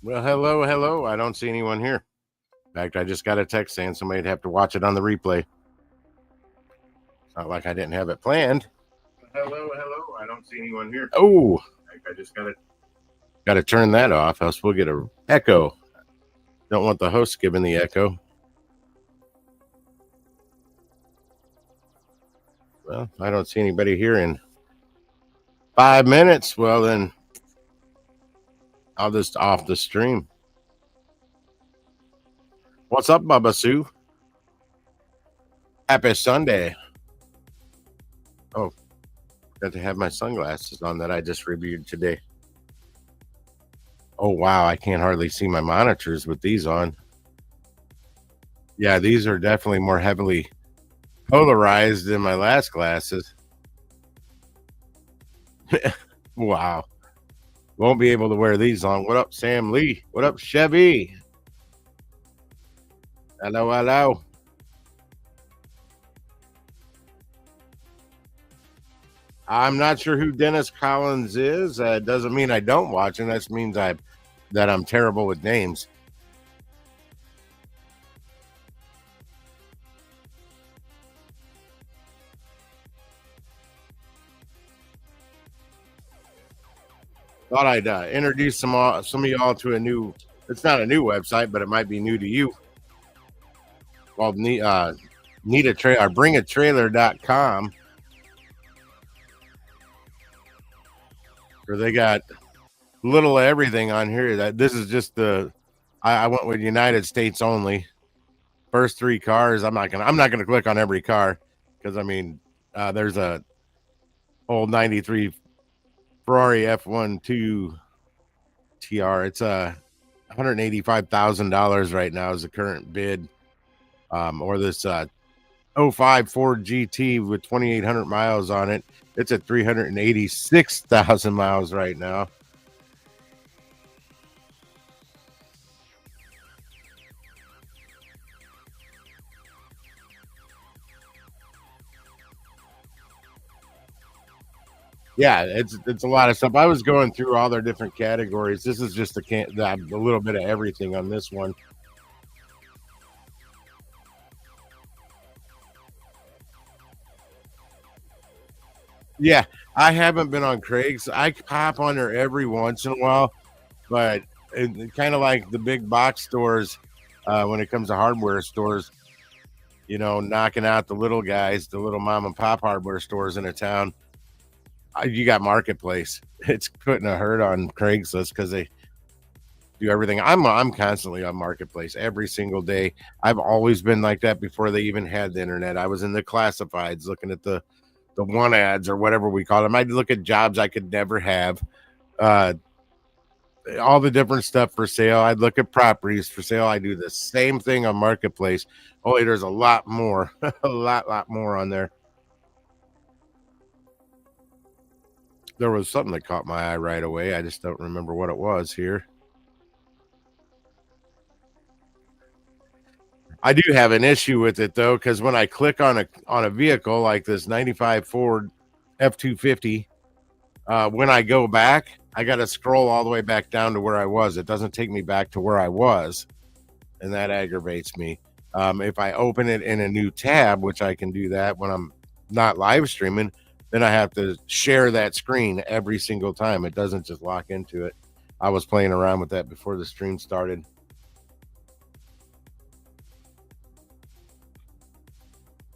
Well, hello, hello. I don't see anyone here. In fact, I just got a text saying somebody'd have to watch it on the replay. It's not like I didn't have it planned. Hello, hello. I don't see anyone here. Oh, I just got to turn that off, else we'll get a echo. Don't want the host giving the echo. Well, I don't see anybody here in 5 minutes. Well, then I'll just off the stream. What's up, Bubba Sue? Happy Sunday. Oh, got to have my sunglasses on that I just reviewed today. Oh, wow. I can't hardly see my monitors with these on. Yeah, these are definitely more heavily polarized than my last glasses. Wow. Won't be able to wear these on. What up, Sam Lee? What up, Chevy? Hello, hello. I'm not sure who Dennis Collins is. Doesn't mean I don't watch him. That means that I'm terrible with names. Thought I'd introduce some of y'all to a new. It's not a new website, but it might be new to you. Called Need a Trailer, bringatrailer.com. Where they got little of everything on here. That this is just the. I went with United States only. First 3 cars. I'm not gonna click on every car because I mean there's a old '93 Ferrari F12 TR. It's $185,000 right now is the current bid. Or this 05 Ford GT with 2,800 miles on it. It's at 386,000 miles right now. Yeah, it's a lot of stuff. I was going through all their different categories. This is just a little bit of everything on this one. Yeah, I haven't been on Craig's. I pop on there every once in a while, but kind of like the big box stores when it comes to hardware stores, knocking out the little guys, the little mom and pop hardware stores in a town. You got Marketplace. It's putting a hurt on Craigslist because they do everything. I'm constantly on Marketplace every single day. I've always been like that before they even had the internet. I was in the classifieds looking at the one ads or whatever we call them. I'd look at jobs I could never have. All the different stuff for sale. I'd look at properties for sale. I do the same thing on Marketplace. Only there's a lot more, a lot more on there. There was something that caught my eye right away. I just don't remember what it was here. I do have an issue with it though, because when I click on a vehicle like this '95 Ford F250, when I go back, I got to scroll all the way back down to where I was. It doesn't take me back to where I was, and that aggravates me. If I open it in a new tab, which I can do that when I'm not live streaming, then I have to share that screen every single time. It doesn't just lock into it. I was playing around with that before the stream started.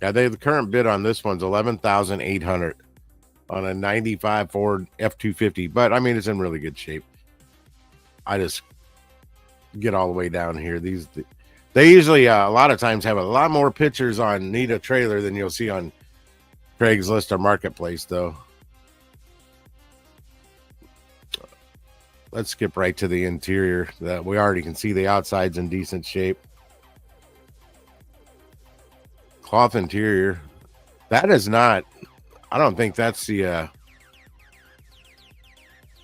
Yeah, the current bid on this one's 11,800 on a '95 Ford F250, but I mean it's in really good shape. I just get all the way down here. They usually a lot of times have a lot more pictures on Need a Trailer than you'll see on Craigslist or Marketplace, though. Let's skip right to the interior. That we already can see the outside's in decent shape. Cloth interior. That is not. I don't think that's the.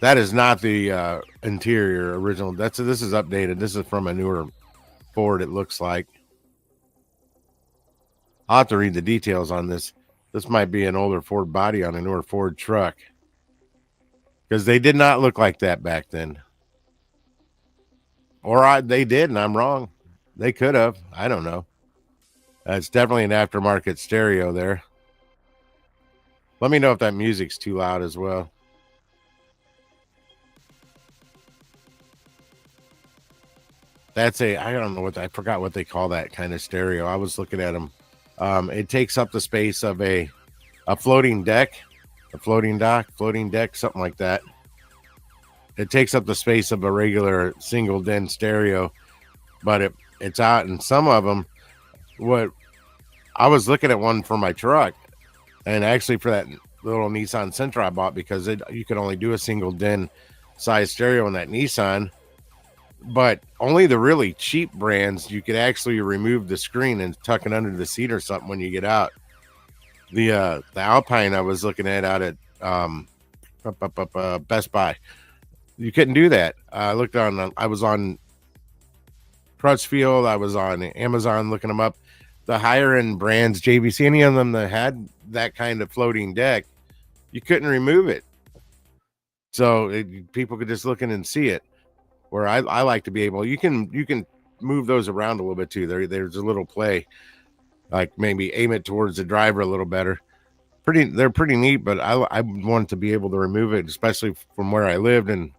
That is not the interior original. This is updated. This is from a newer Ford. It looks like. I'll have to read the details on this. This might be an older Ford body on a newer Ford truck, because they did not look like that back then. Or they did, and I'm wrong. They could have. I don't know. It's definitely an aftermarket stereo there. Let me know if that music's too loud as well. That's I don't know I forgot what they call that kind of stereo. I was looking at them. It takes up the space of a floating deck, a floating dock, floating deck, something like that. It takes up the space of a regular single den stereo, but it's out. And some of them, what I was looking at one for my truck, and actually for that little Nissan Sentra I bought, because you could only do a single den size stereo in that Nissan. But only the really cheap brands, you could actually remove the screen and tuck it under the seat or something when you get out. The Alpine I was looking at out at Best Buy, you couldn't do that. I looked on. I was on Crutchfield. I was on Amazon looking them up. The higher end brands, JVC, any of them that had that kind of floating deck, you couldn't remove it. So people could just look in and see it. Where I like to be able, you can move those around a little bit too. There's a little play, like maybe aim it towards the driver a little better. They're pretty neat, but I wanted to be able to remove it, especially from where I lived and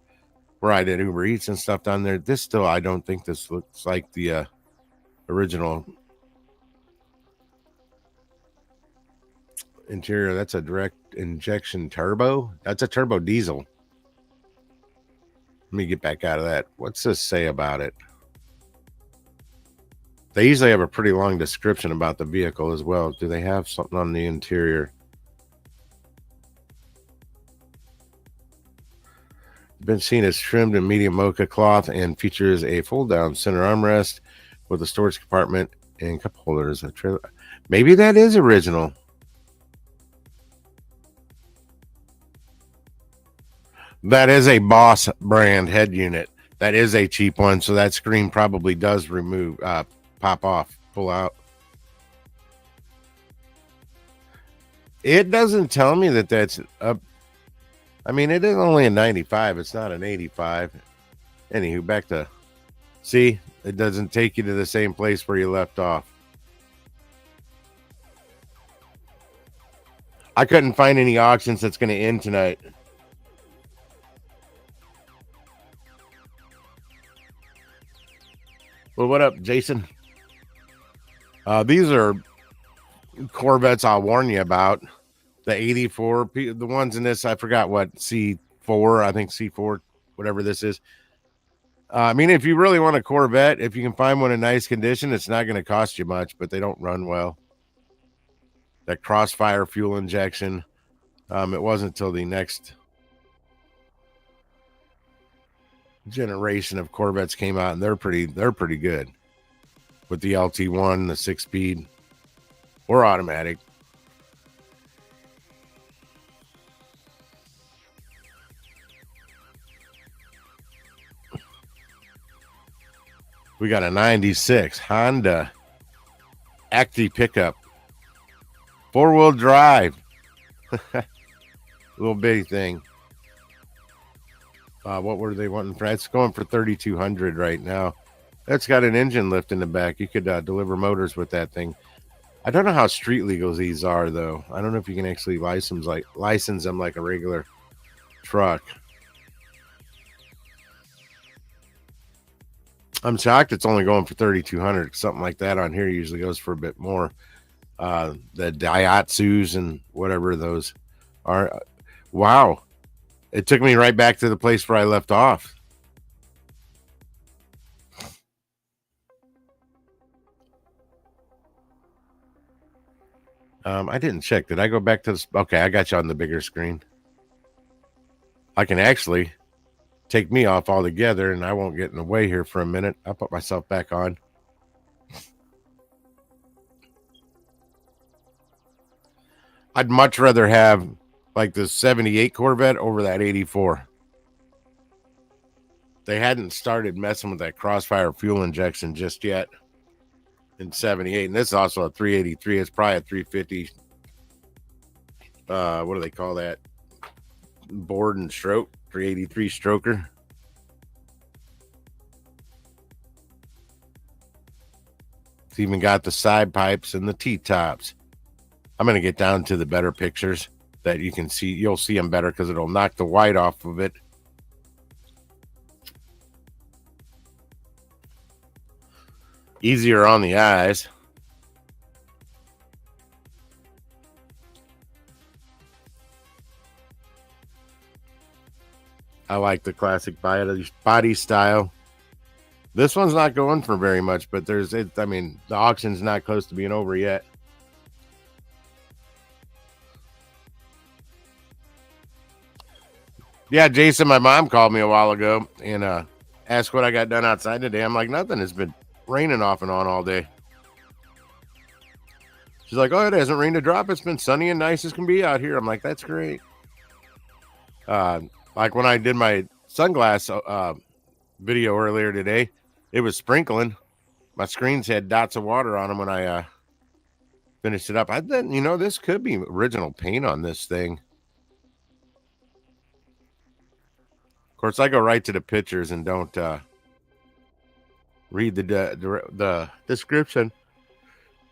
where I did Uber Eats and stuff down there. This still, I don't think this looks like the original interior. That's a direct injection turbo. That's a turbo diesel. Let me get back out of that. What's this say about it? They usually have a pretty long description about the vehicle as well. Do they have something on the interior? Been seen as trimmed in medium mocha cloth and features a fold-down center armrest with a storage compartment and cup holders. Maybe that is original. That is a Boss brand head unit. That is a cheap one, so that screen probably does pop off, pull out. It doesn't tell me that that's up. I mean, it is only a 95. It's not an 85. Anywho, back to, see, it doesn't take you to the same place where you left off. I couldn't find any auctions that's going to end tonight. Well, what up, Jason? These are Corvettes I'll warn you about. The 84, the ones in this, I forgot what, C4, I think C4, whatever this is. I mean, if you really want a Corvette, if you can find one in nice condition, it's not going to cost you much, but they don't run well. That Crossfire fuel injection, it wasn't until the next generation of Corvettes came out, and they're pretty good with the LT1, the 6-speed or automatic. We got a 96 Honda Acti pickup, 4-wheel drive, little bitty thing. What were they wanting for? It's going for $3,200 right now. That's got an engine lift in the back. You could deliver motors with that thing. I don't know how street legal these are, though. I don't know if you can actually license them like a regular truck. I'm shocked it's only going for $3,200. Something like that on here usually goes for a bit more. The Daihatsus and whatever those are. Wow. It took me right back to the place where I left off. I didn't check. Did I go back to the... Okay, I got you on the bigger screen. I can actually take me off altogether, and I won't get in the way here for a minute. I'll put myself back on. I'd much rather have like the 78 Corvette over that 84. They hadn't started messing with that Crossfire fuel injection just yet in 78. And this is also a 383. It's probably a 350. What do they call that? Board and stroke. 383 stroker. It's even got the side pipes and the T-tops. I'm going to get down to the better pictures that you can see. You'll see them better because it'll knock the white off of it. Easier on the eyes. I like the classic body style. This one's not going for very much, but I mean, the auction's not close to being over yet. Yeah, Jason, my mom called me a while ago and asked what I got done outside today. I'm like, nothing. It's been raining off and on all day. She's like, oh, it hasn't rained a drop. It's been sunny and nice as can be out here. I'm like, that's great. Like when I did my sunglass video earlier today, it was sprinkling. My screens had dots of water on them when I finished it up. I thought, this could be original paint on this thing. Of course, I go right to the pictures and don't read the description.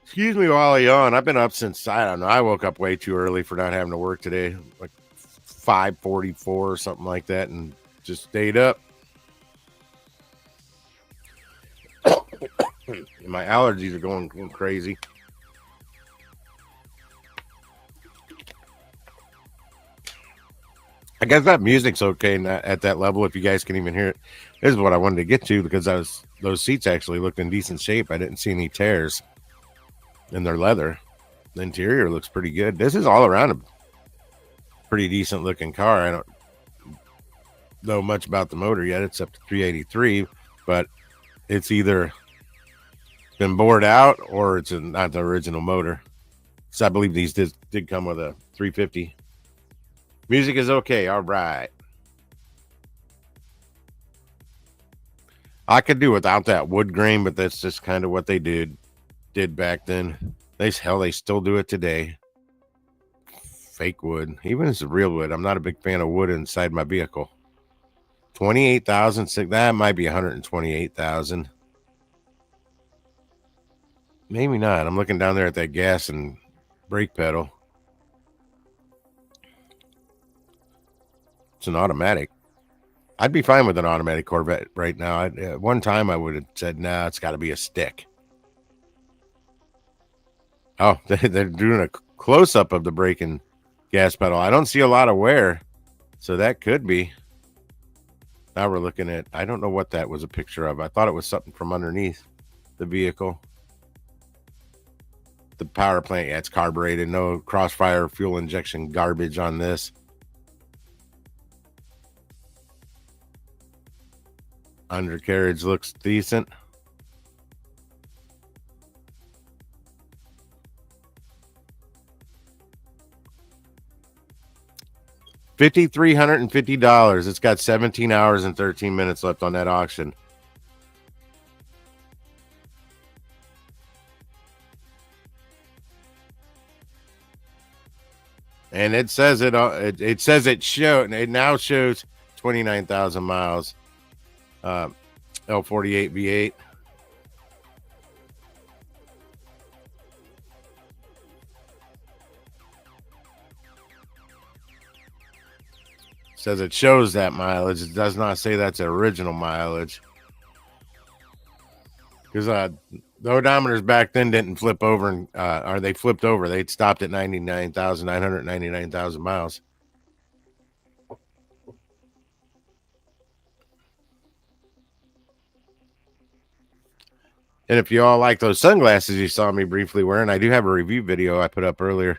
Excuse me while I yawn. I've been up since, I don't know, I woke up way too early for not having to work today, like 5:44 or something like that, and just stayed up. My allergies are going crazy. I guess that music's okay at that level if you guys can even hear it. This is what I wanted to get to because those seats actually looked in decent shape. I didn't see any tears in their leather. The interior looks pretty good. This is all around a pretty decent looking car. I don't know much about the motor yet. It's up to 383, but it's either been bored out or it's not the original motor. So I believe these did come with a 350. Music is okay. All right. I could do without that wood grain, but that's just kind of what they did back then. They still do it today. Fake wood, even if it's real wood. I'm not a big fan of wood inside my vehicle. 28,000. That might be 128,000. Maybe not. I'm looking down there at that gas and brake pedal. It's an automatic. I'd be fine with an automatic Corvette right now. One time I would have said, nah, it's got to be a stick. Oh, they're doing a close-up of the brake and gas pedal. I don't see a lot of wear, so that could be. Now we're looking at, I don't know what that was a picture of. I thought it was something from underneath the vehicle. The power plant, yeah, it's carbureted. No crossfire fuel injection garbage on this. Undercarriage looks decent. $5,350. It's got 17 hours and 13 minutes left on that auction. And it says it now shows 29,000 miles. L48 V8. Says it shows that mileage. It does not say that's original mileage. Because the odometers back then didn't flip over, or they flipped over. They'd stopped at 99,999,000 miles. And if you all like those sunglasses you saw me briefly wearing, I do have a review video I put up earlier.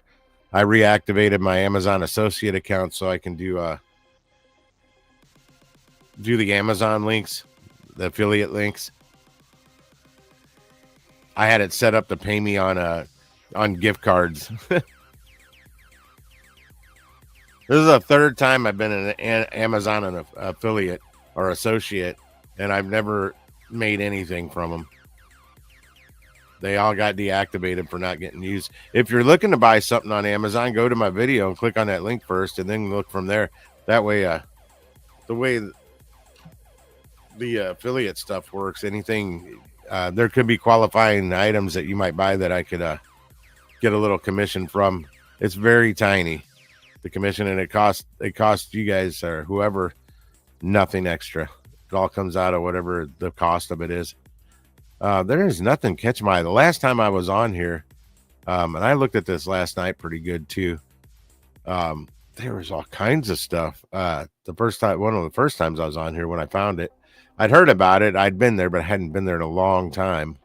I reactivated my Amazon Associate account so I can do the Amazon links, the affiliate links. I had it set up to pay me on gift cards. This is the third time I've been an Amazon affiliate or associate, and I've never made anything from them. They all got deactivated for not getting used. If you're looking to buy something on Amazon, go to my video and click on that link first, and then look from there. That way, the way the affiliate stuff works, anything there could be qualifying items that you might buy that I could get a little commission from. It's very tiny, the commission, and it costs you guys or whoever nothing extra. It all comes out of whatever the cost of it is. There is nothing catch my eye. The last time I was on here, and I looked at this last night pretty good too. There was all kinds of stuff. One of the first times I was on here when I found it, I'd heard about it. I'd been there, but I hadn't been there in a long time.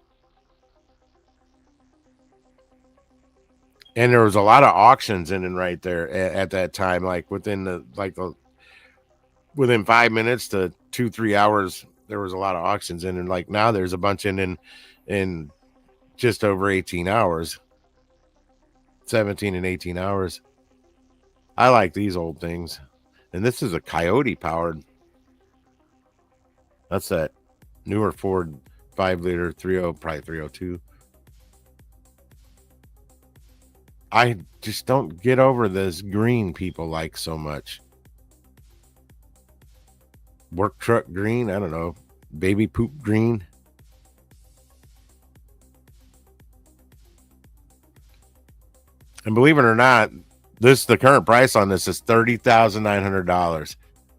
And there was a lot of auctions in and right there at that time, like within 5 minutes to 2-3 hours, there was a lot of auctions in, and like now there's a bunch in just over 18 hours, 17 and 18 hours. I like these old things, and this is a Coyote powered. That's that newer Ford 5-liter 3.0, probably 302. I just don't get over this green people like so much. Work truck green, I don't know, baby poop green. And believe it or not, the current price on this is $30,900,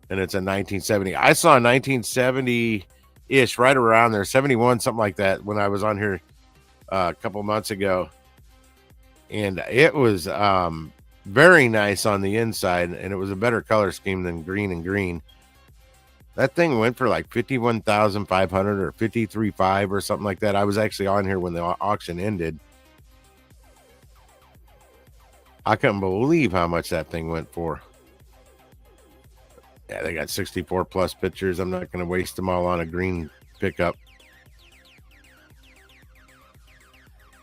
and it's a 1970. I saw a 1970-ish, right around there, 71, something like that, when I was on here a couple months ago. And it was very nice on the inside, and it was a better color scheme than green and green. That thing went for like $51,500 or $53,500 or something like that. I was actually on here when the auction ended. I couldn't believe how much that thing went for. Yeah, they got 64 plus pictures. I'm not going to waste them all on a green pickup.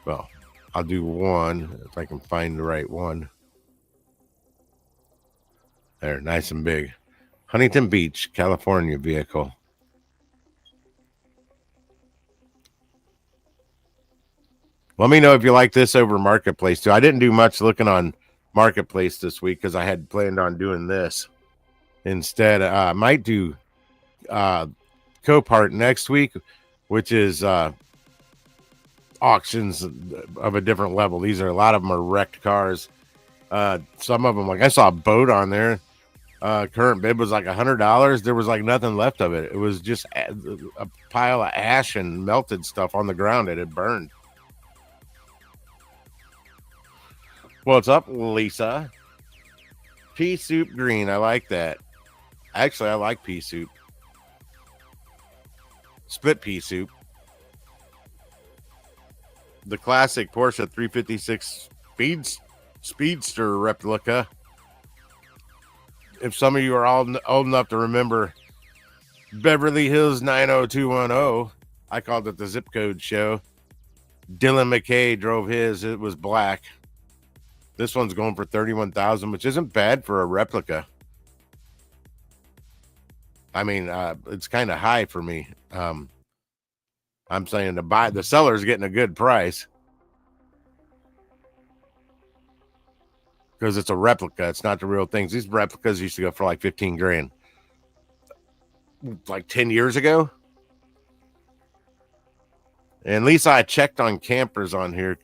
Well, I'll do one if I can find the right one. There, nice and big. Huntington Beach, California vehicle. Let me know if you like this over Marketplace too. I didn't do much looking on Marketplace this week because I had planned on doing this instead. I might do Copart next week, which is auctions of a different level. These are, a lot of them are wrecked cars. Some of them, like I saw a boat on there. Current bid was like $100. There was like nothing left of it. It was just a pile of ash and melted stuff on the ground. It had burned. What's up, Lisa? Pea soup green. I like that. Actually, I like pea soup. Split pea soup. The classic Porsche 356 Speedster replica. If some of you are all old enough to remember Beverly Hills 90210, I called it the zip code show. Dylan McKay drove his. It was black. This one's going for $31,000, which isn't bad for a replica. I mean, it's kind of high for me. I'm saying the seller's getting a good price because it's a replica. It's not the real things. These replicas used to go for like 15 grand, like 10 years ago. And Lisa, I checked on campers on here.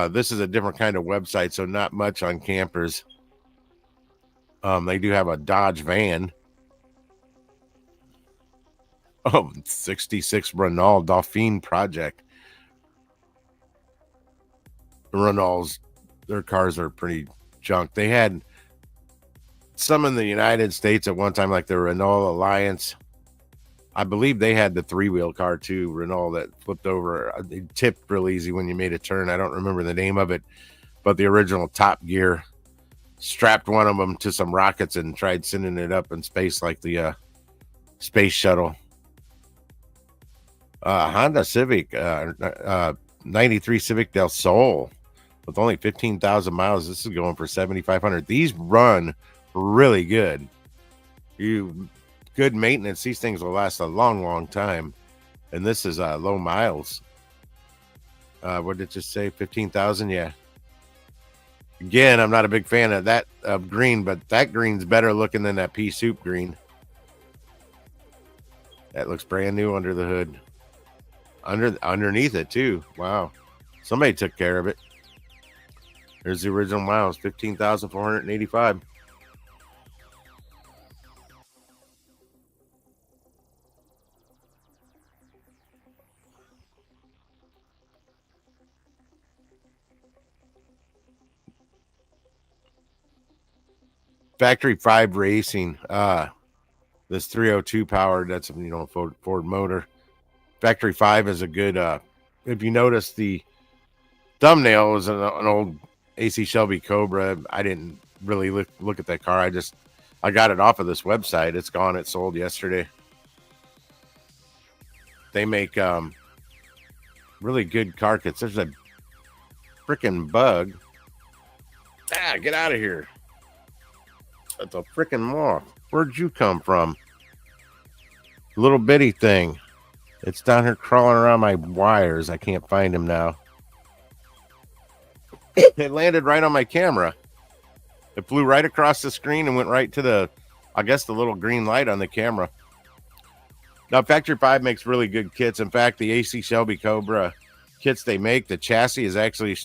This is a different kind of website, so not much on campers. They do have a Dodge van. Oh, 66 Renault Dauphine project. Renault's, their cars are pretty junk. They had some in the United States at one time, like the Renault Alliance. I believe they had the 3-wheel car too, Renault, that flipped over. It tipped real easy when you made a turn. I don't remember the name of it, but the original Top Gear strapped one of them to some rockets and tried sending it up in space like the space shuttle. Honda Civic, 93 Civic Del Sol with only 15,000 miles. This is going for $7,500. These run really good. Good maintenance. These things will last a long, long time. And this is low miles. What did it just say? 15,000? Yeah. Again, I'm not a big fan of that green, but that green's better looking than that pea soup green. That looks brand new under the hood. underneath it too. Wow. Somebody took care of it. There's the original miles, 15,485. Factory 5 Racing. This 302 powered, that's Ford motor. Factory 5 is a good if you notice the thumbnail was an old AC Shelby Cobra. I didn't really look at that car. I got it off of this website. It's gone. It sold yesterday. They make really good car kits. There's a freaking bug. Get out of here. That's a freaking moth. Where'd you come from? Little bitty thing. It's down here crawling around my wires. I can't find him now. It landed right on my camera. It flew right across the screen and went right to the little green light on the camera. Now, Factory 5 makes really good kits. In fact, the AC Shelby Cobra kits they make, the chassis is actually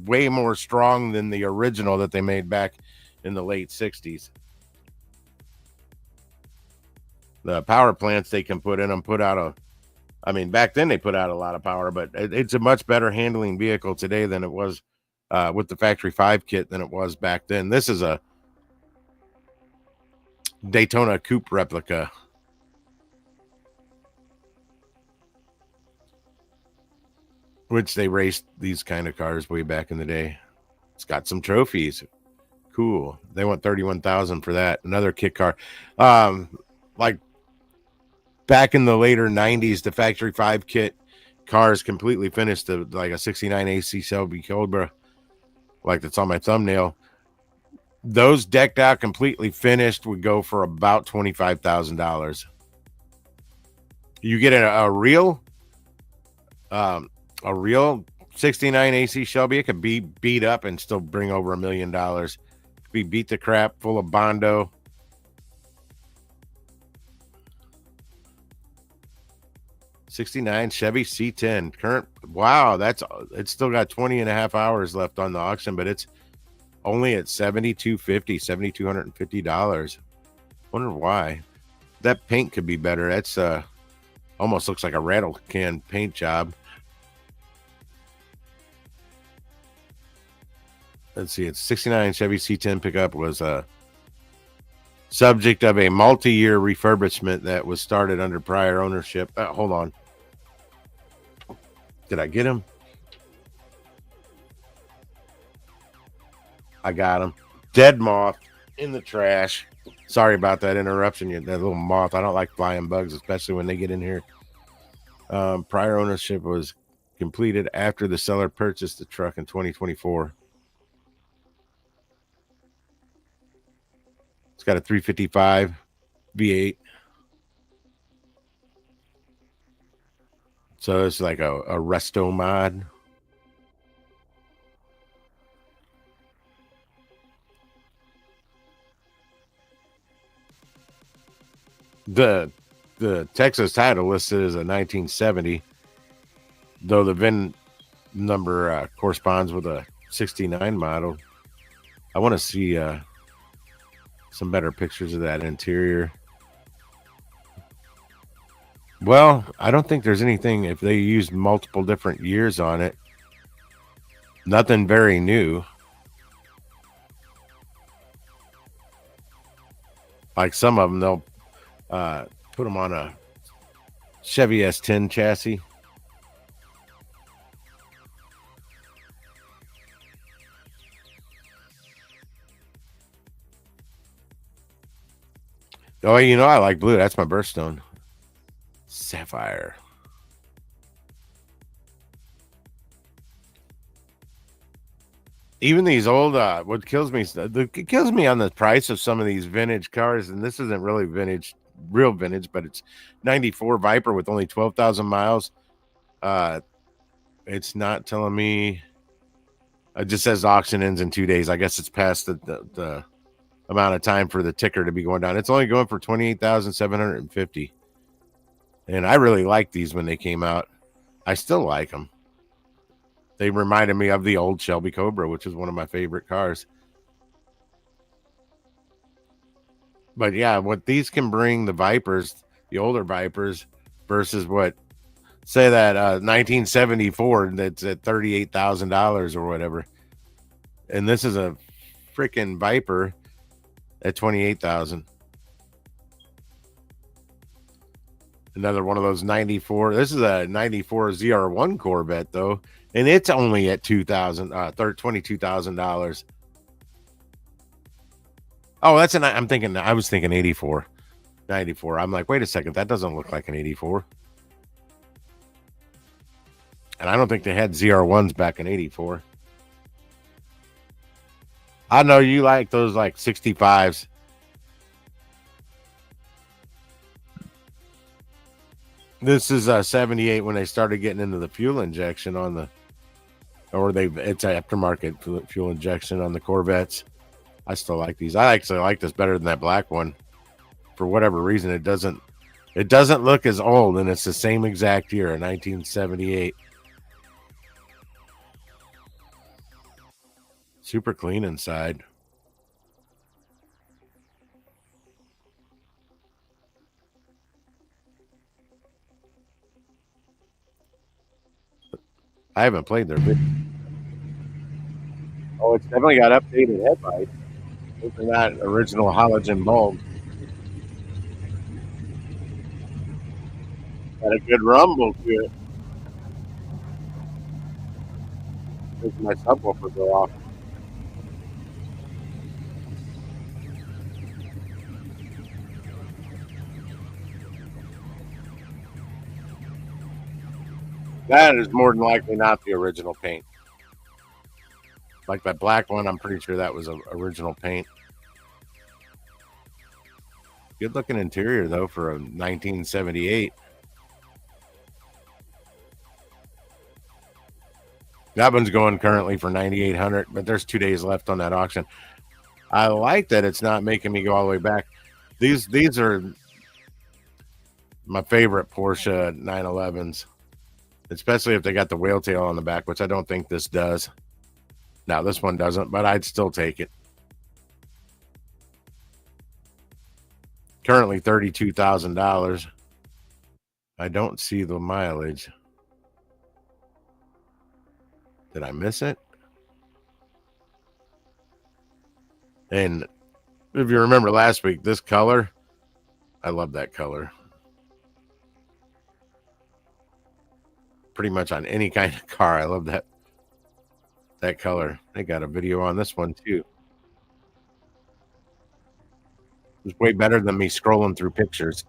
way more strong than the original that they made back in the late 60s. The power plants they can put in them back then they put out a lot of power, but it's a much better handling vehicle today than it was with the Factory 5 kit than it was back then. This is a Daytona Coupe replica. Which they raced these kind of cars way back in the day. It's got some trophies. Cool. They want $31,000 for that. Another kit car. Like back in the later 90s, the Factory 5 kit cars completely finished like a 69 AC Shelby Cobra, like that's on my thumbnail. Those decked out, completely finished, would go for about $25,000. You get a real 69 AC Shelby, it could be beat up and still bring over $1 million. Be beat to crap, full of Bondo. '69 Chevy C10 current. Wow, it's still got 20 and a half hours left on the auction, but it's only at $7,250. Wonder why. That paint could be better. That's almost looks like a rattle can paint job. Let's see, it's 69 Chevy C10 pickup was subject of a multi-year refurbishment that was started under prior ownership. Hold on. Did I get him? I got him. Dead moth in the trash. Sorry about that interruption. That little moth. I don't like flying bugs, especially when they get in here. Prior ownership was completed after the seller purchased the truck in 2024. It's got a 355 V8. So it's like a resto mod. The Texas title listed as a 1970, though the VIN number corresponds with a 69 model. I want to see some better pictures of that interior. Well, I don't think there's anything, if they use multiple different years on it, nothing very new. Like some of them, they'll put them on a Chevy S10 chassis. Oh, I like blue. That's my birthstone. Sapphire. Even these old, what kills me on the price of some of these vintage cars, and this isn't really vintage, real vintage, but it's 94 Viper with only 12,000 miles. It's not telling me. It just says auction ends in 2 days. I guess it's past the amount of time for the ticker to be going down. It's only going for 28,750. And I really liked these when they came out. I still like them. They reminded me of the old Shelby Cobra, which is one of my favorite cars. But yeah, what these can bring, the Vipers, the older Vipers, versus what, say that 1974 that's at $38,000 or whatever, and this is a freaking Viper at 28,000. Another one of those 94. This is a 94 ZR1 Corvette though, and it's only at $22,000. Oh, that's an. I'm thinking. I was thinking 84, 94. I'm like, wait a second, that doesn't look like an 84. And I don't think they had ZR1s back in 84. I know you like those like 65s. This is 78 when they started getting into the fuel injection on the, or it's aftermarket fuel injection on the Corvettes. I still like these. I actually like this better than that black one. For whatever reason, it doesn't look as old, and it's the same exact year, 1978. Super clean inside. I haven't played their video. Oh, it's definitely got updated headlights. Those are not original halogen bulbs. Got a good rumble to it. My subwoofer go off. That is more than likely not the original paint. Like that black one, I'm pretty sure that was a original paint. Good looking interior though for a 1978. That one's going currently for 9,800, but there's 2 days left on that auction. I like that it's not making me go all the way back. These are my favorite Porsche 911s, especially if they got the whale tail on the back, which I don't think this does. Now this one doesn't, but I'd still take it. Currently $32,000. I don't see the mileage. Did I miss it? And if you remember last week, this color, I love that color. Pretty much on any kind of car, I love that color. They got a video on this one too. It's way better than me scrolling through pictures.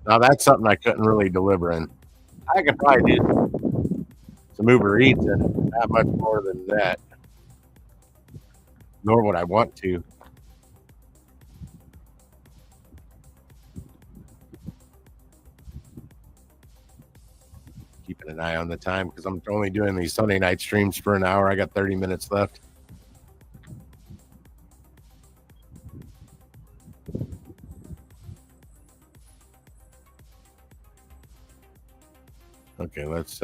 Now that's something I couldn't really deliver in. I could probably do some Uber Eats and not much more than that. Nor would I want to. Keeping an eye on the time because I'm only doing these Sunday night streams for an hour. I got 30 minutes left. Okay, let's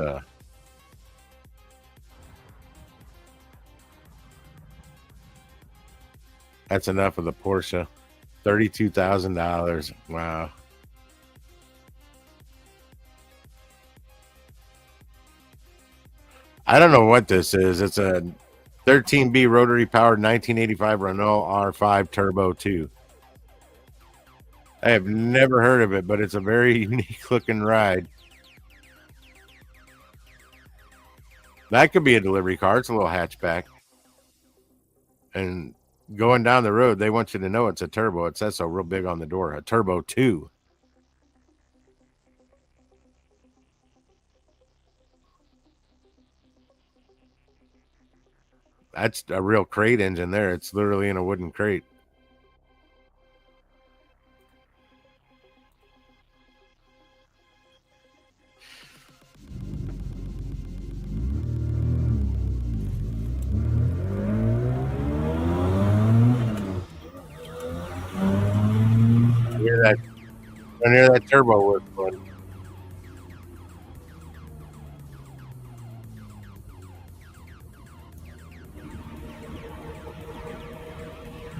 that's enough of the Porsche. $32,000. Wow. I don't know what this is. It's a 13B rotary powered 1985 Renault R5 Turbo 2. I have never heard of it, but it's a very unique looking ride. That could be a delivery car. It's a little hatchback. And going down the road, they want you to know it's a turbo. It says so real big on the door. A Turbo 2. That's a real crate engine there. It's literally in a wooden crate. Hear that I knew that turbo was fun.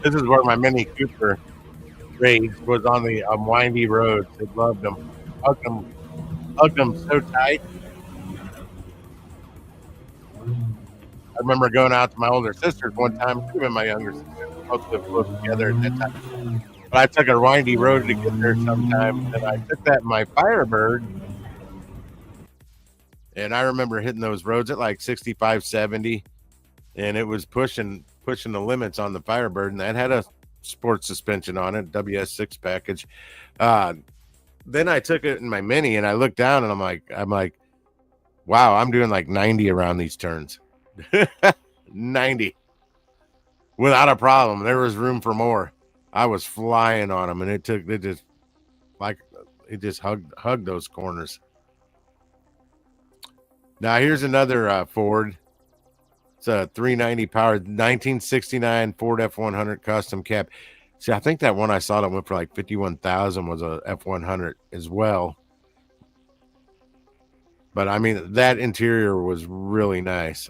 This is where my Mini Cooper race was on the windy roads. I loved them. Hugged them so tight. I remember going out to my older sisters one time, could have been my younger sister. Both lived close together at that time. But I took a windy road to get there sometimes, and I took that in my Firebird. And I remember hitting those roads at like 65, 70, and it was pushing the limits on the Firebird, and that had a sports suspension on it, WS6 package. Then I took it in my Mini, and I looked down, and I'm like, wow, I'm doing like 90 around these turns. 90 without a problem. There was room for more. I was flying on them, and it just hugged those corners. Now here's another Ford. It's a 390 powered 1969 Ford F100 custom cab. See, I think that one I saw that went for like 51,000 was a F100 as well. But I mean, that interior was really nice.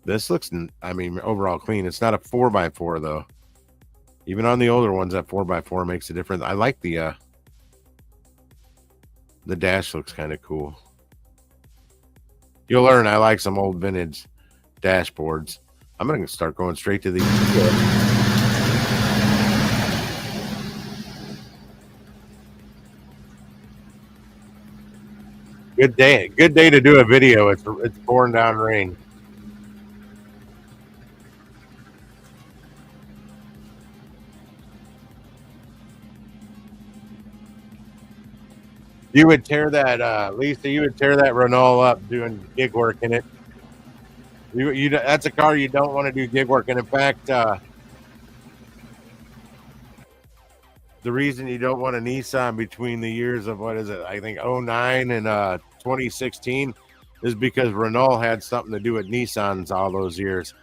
This looks, I mean, overall clean. It's not a 4x4 though. Even on the older ones, that 4x4 makes a difference. I like the dash looks kind of cool. You'll learn I like some old vintage dashboards. I'm going to start going straight to these. Good day to do a video. It's pouring down rain. You would tear that, Lisa. You would tear that Renault up doing gig work in it. You that's a car you don't want to do gig work. And in fact, the reason you don't want a Nissan between the years of what is it? I think 09 and 2016 is because Renault had something to do with Nissans all those years.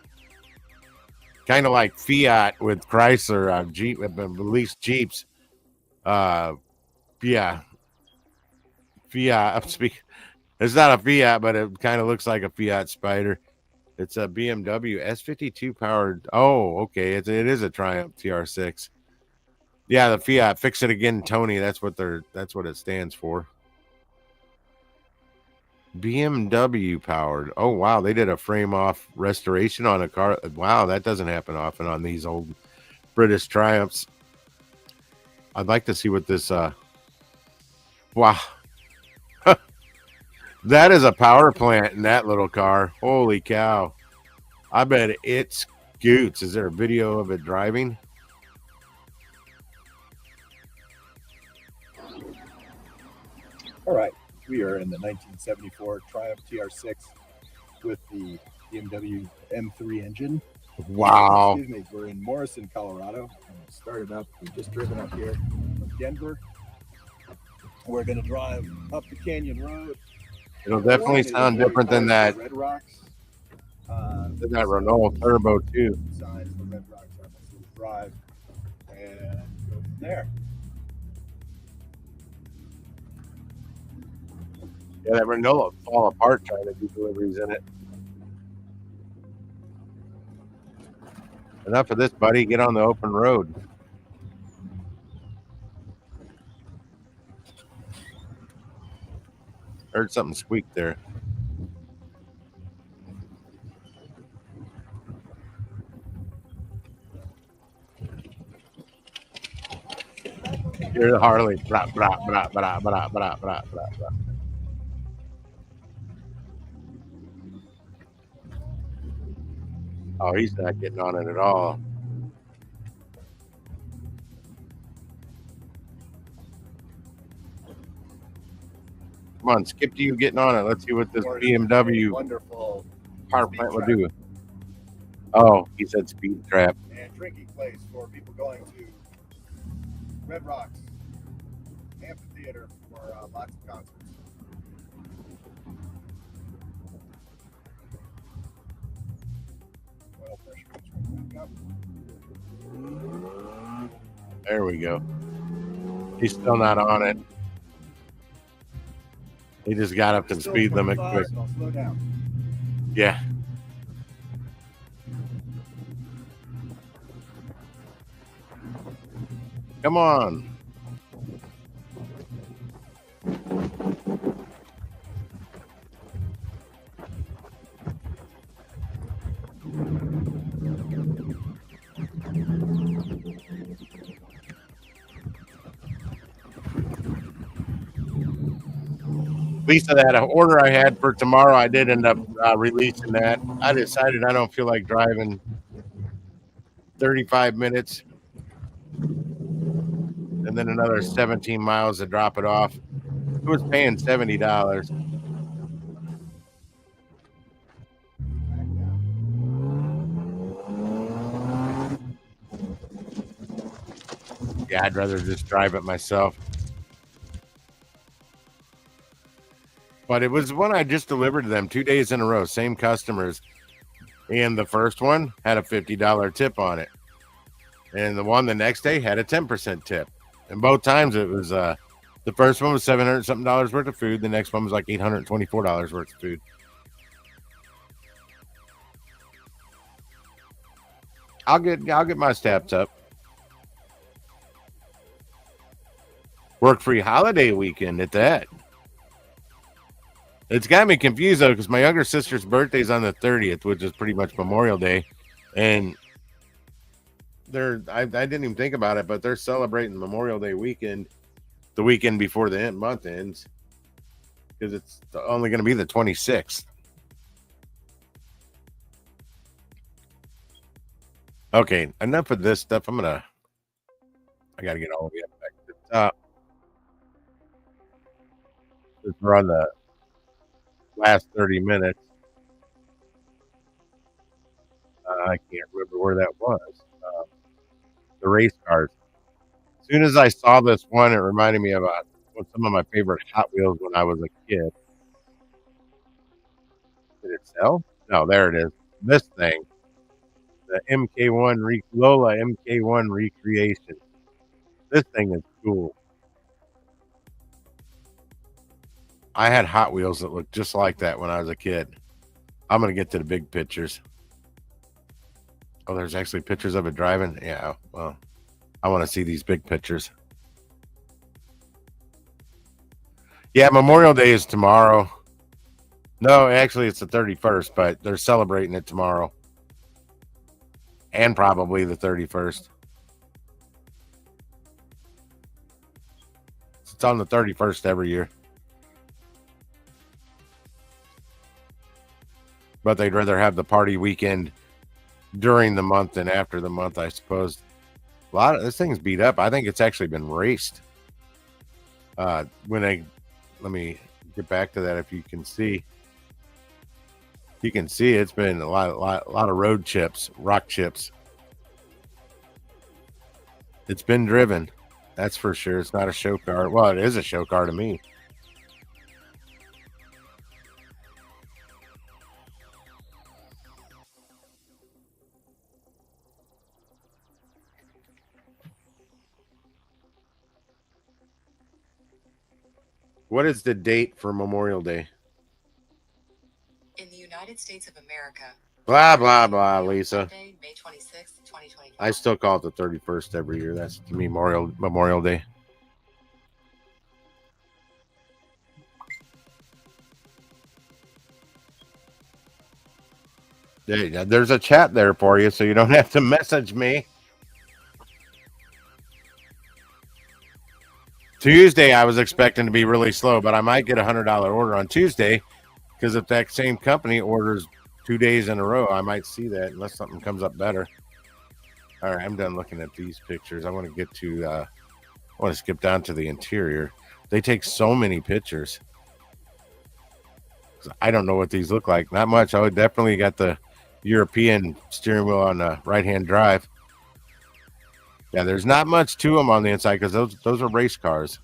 Kind of like Fiat with Chrysler, Jeep, at least Jeeps. Yeah. Fiat. It's not a Fiat, but it kind of looks like a Fiat Spider. It's a BMW S52 powered. Oh, okay. It is a Triumph TR6. Yeah, the Fiat. Fix it again, Tony. That's what it stands for. BMW powered. Oh wow, they did a frame off restoration on a car. Wow, that doesn't happen often on these old British Triumphs. I'd like to see what this wow. That is a power plant in that little car. Holy cow. I bet it scoots. Is there a video of it driving? All right. We are in the 1974 Triumph TR6 with the BMW M3 engine. Wow. Excuse me. We're in Morrison, Colorado. And started up. We've just driven up here from Denver. We're going to drive up the Canyon Road. It'll definitely sound different than that. Red Rocks. Than that Renault Turbo too. Signs for Red Rocks on this little drive, and go from there. Yeah, that Renault will fall apart trying to do deliveries in it. Enough of this, buddy. Get on the open road. Heard something squeak there. You're the Harley. Blah, blah, blah, blah, blah, blah, blah, blah. Oh, he's not getting on it at all. Come on, skip to you getting on it. Let's see what this BMW wonderful power plant will do. Oh, he said speed trap. And drinking place for people going to Red Rocks Amphitheater for lots of concerts. Oil pressure comes right back up. There we go. He's still not on it. He just got up to the Still speed limit 25, quick. and I'll slow down. Yeah. Come on. Lisa, that order I had for tomorrow, I did end up releasing that. I decided I don't feel like driving 35 minutes and then another 17 miles to drop it off. It was paying $70. Yeah, I'd rather just drive it myself. But it was one I just delivered to them 2 days in a row, same customers. And the first one had a $50 tip on it. And the one the next day had a 10% tip. And both times it was the first one was $700 something worth of food. The next one was like $824 worth of food. I'll get my stats up. Work free holiday weekend at that. It's got me confused though, because my younger sister's birthday's on the 30th, which is pretty much Memorial Day, and I didn't even think about it, but they're celebrating Memorial Day weekend, the weekend before the month ends, because it's only going to be the 26th. Okay, enough of this stuff. I got to get all the way up back to the top. We're on the last 30 minutes. I can't remember where that was. The race cars. As soon as I saw this one, it reminded me about some of my favorite Hot Wheels when I was a kid. Did it sell? No, there it is. This thing, the MK1 Lola MK1 recreation. This thing is cool. I had Hot Wheels that looked just like that when I was a kid. I'm gonna get to the big pictures. Oh, there's actually pictures of it driving. Yeah, well, I want to see these big pictures. Yeah, Memorial Day is tomorrow. No, actually, it's the 31st, but they're celebrating it tomorrow. And probably the 31st. It's on the 31st every year. But they'd rather have the party weekend during the month than after the month, I suppose. A lot of this thing's beat up. I think it's actually been raced. Let me get back to that. If you can see, it's been a lot of road chips, rock chips. It's been driven, that's for sure. It's not a show car. Well, it is a show car to me. What is the date for Memorial Day? In the United States of America. Blah, blah, blah, Lisa. Sunday, May 26th, 2025. I still call it the 31st every year. That's to me Memorial Day. There's a chat there for you, so you don't have to message me. Tuesday, I was expecting to be really slow, but I might get $100 order on Tuesday, because if that same company orders 2 days in a row, I might see that unless something comes up better. All right, I'm done looking at these pictures. I want to get to, I want to skip down to the interior. They take so many pictures. I don't know what these look like. Not much. I would definitely got the European steering wheel on the right-hand drive. Yeah, there's not much to them on the inside because those are race cars.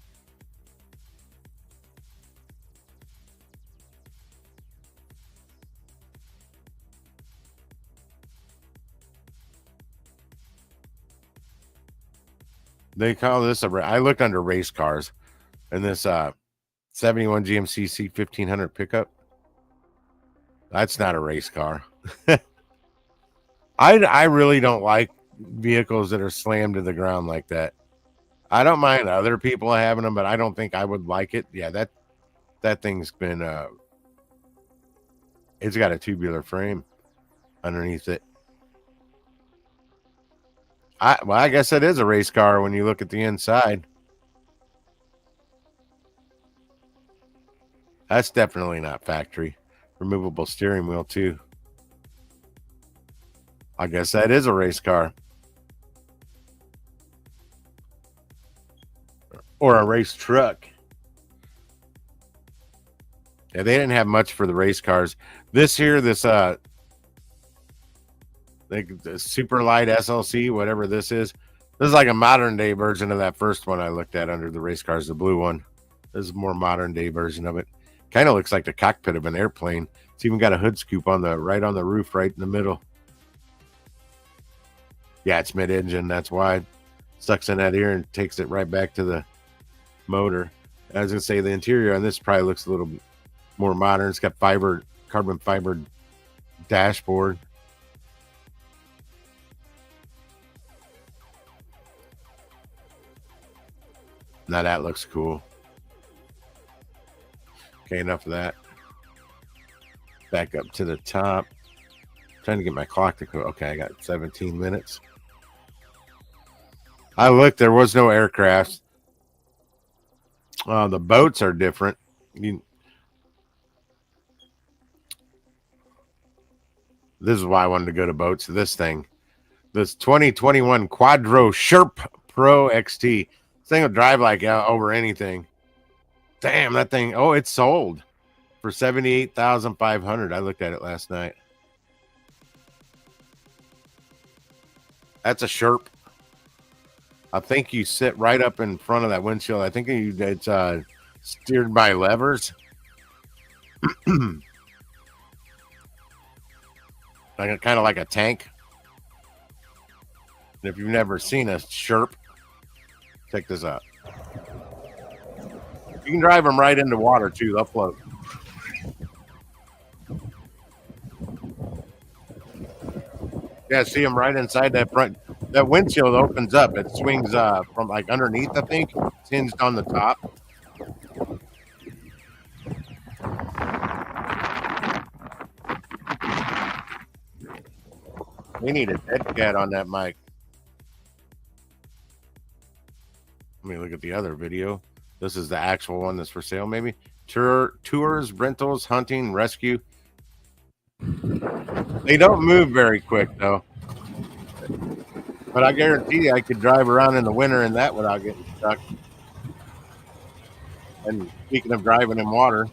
They call this I looked under race cars, and this 71 GMC C1500 pickup. That's not a race car. I really don't like vehicles that are slammed to the ground like that. I don't mind other people having them, but I don't think I would like it. Yeah, that thing's been it's got a tubular frame underneath it. I guess it is a race car when you look at the inside. That's definitely not factory. Removable steering wheel too. I guess that is a race car. Or a race truck. Yeah, they didn't have much for the race cars. This the super light SLC, whatever this is like a modern day version of that first one I looked at under the race cars, the blue one. This is a more modern day version of it. Kind of looks like the cockpit of an airplane. It's even got a hood scoop on the roof, right in the middle. Yeah, it's mid-engine. That's why it sucks in that ear and takes it right back to the motor. I was gonna say the interior on this probably looks a little more modern. It's got carbon fiber dashboard. Now that looks cool. Okay, enough of that. Back up to the top. Trying to get my clock to go. Okay, I got 17 minutes. I looked, there was no aircraft. The boats are different. This is why I wanted to go to boats. This 2021 Quadro Sherp Pro XT. This thing will drive like over anything. Damn, that thing. Oh, it's sold for $78,500. I looked at it last night. That's a Sherp. I think you sit right up in front of that windshield. I think it's steered by levers. Kind of like a tank. And if you've never seen a Sherp, check this out. You can drive them right into water too. They'll float. Yeah, see them right inside that front. That windshield opens up. It swings from like underneath, I think. It's hinged on the top. We need a dead cat on that mic. Let me look at the other video. This is the actual one that's for sale, maybe. Tours, rentals, hunting, rescue. They don't move very quick, though. But I guarantee you I could drive around in the winter in that without getting stuck. And speaking of driving in water,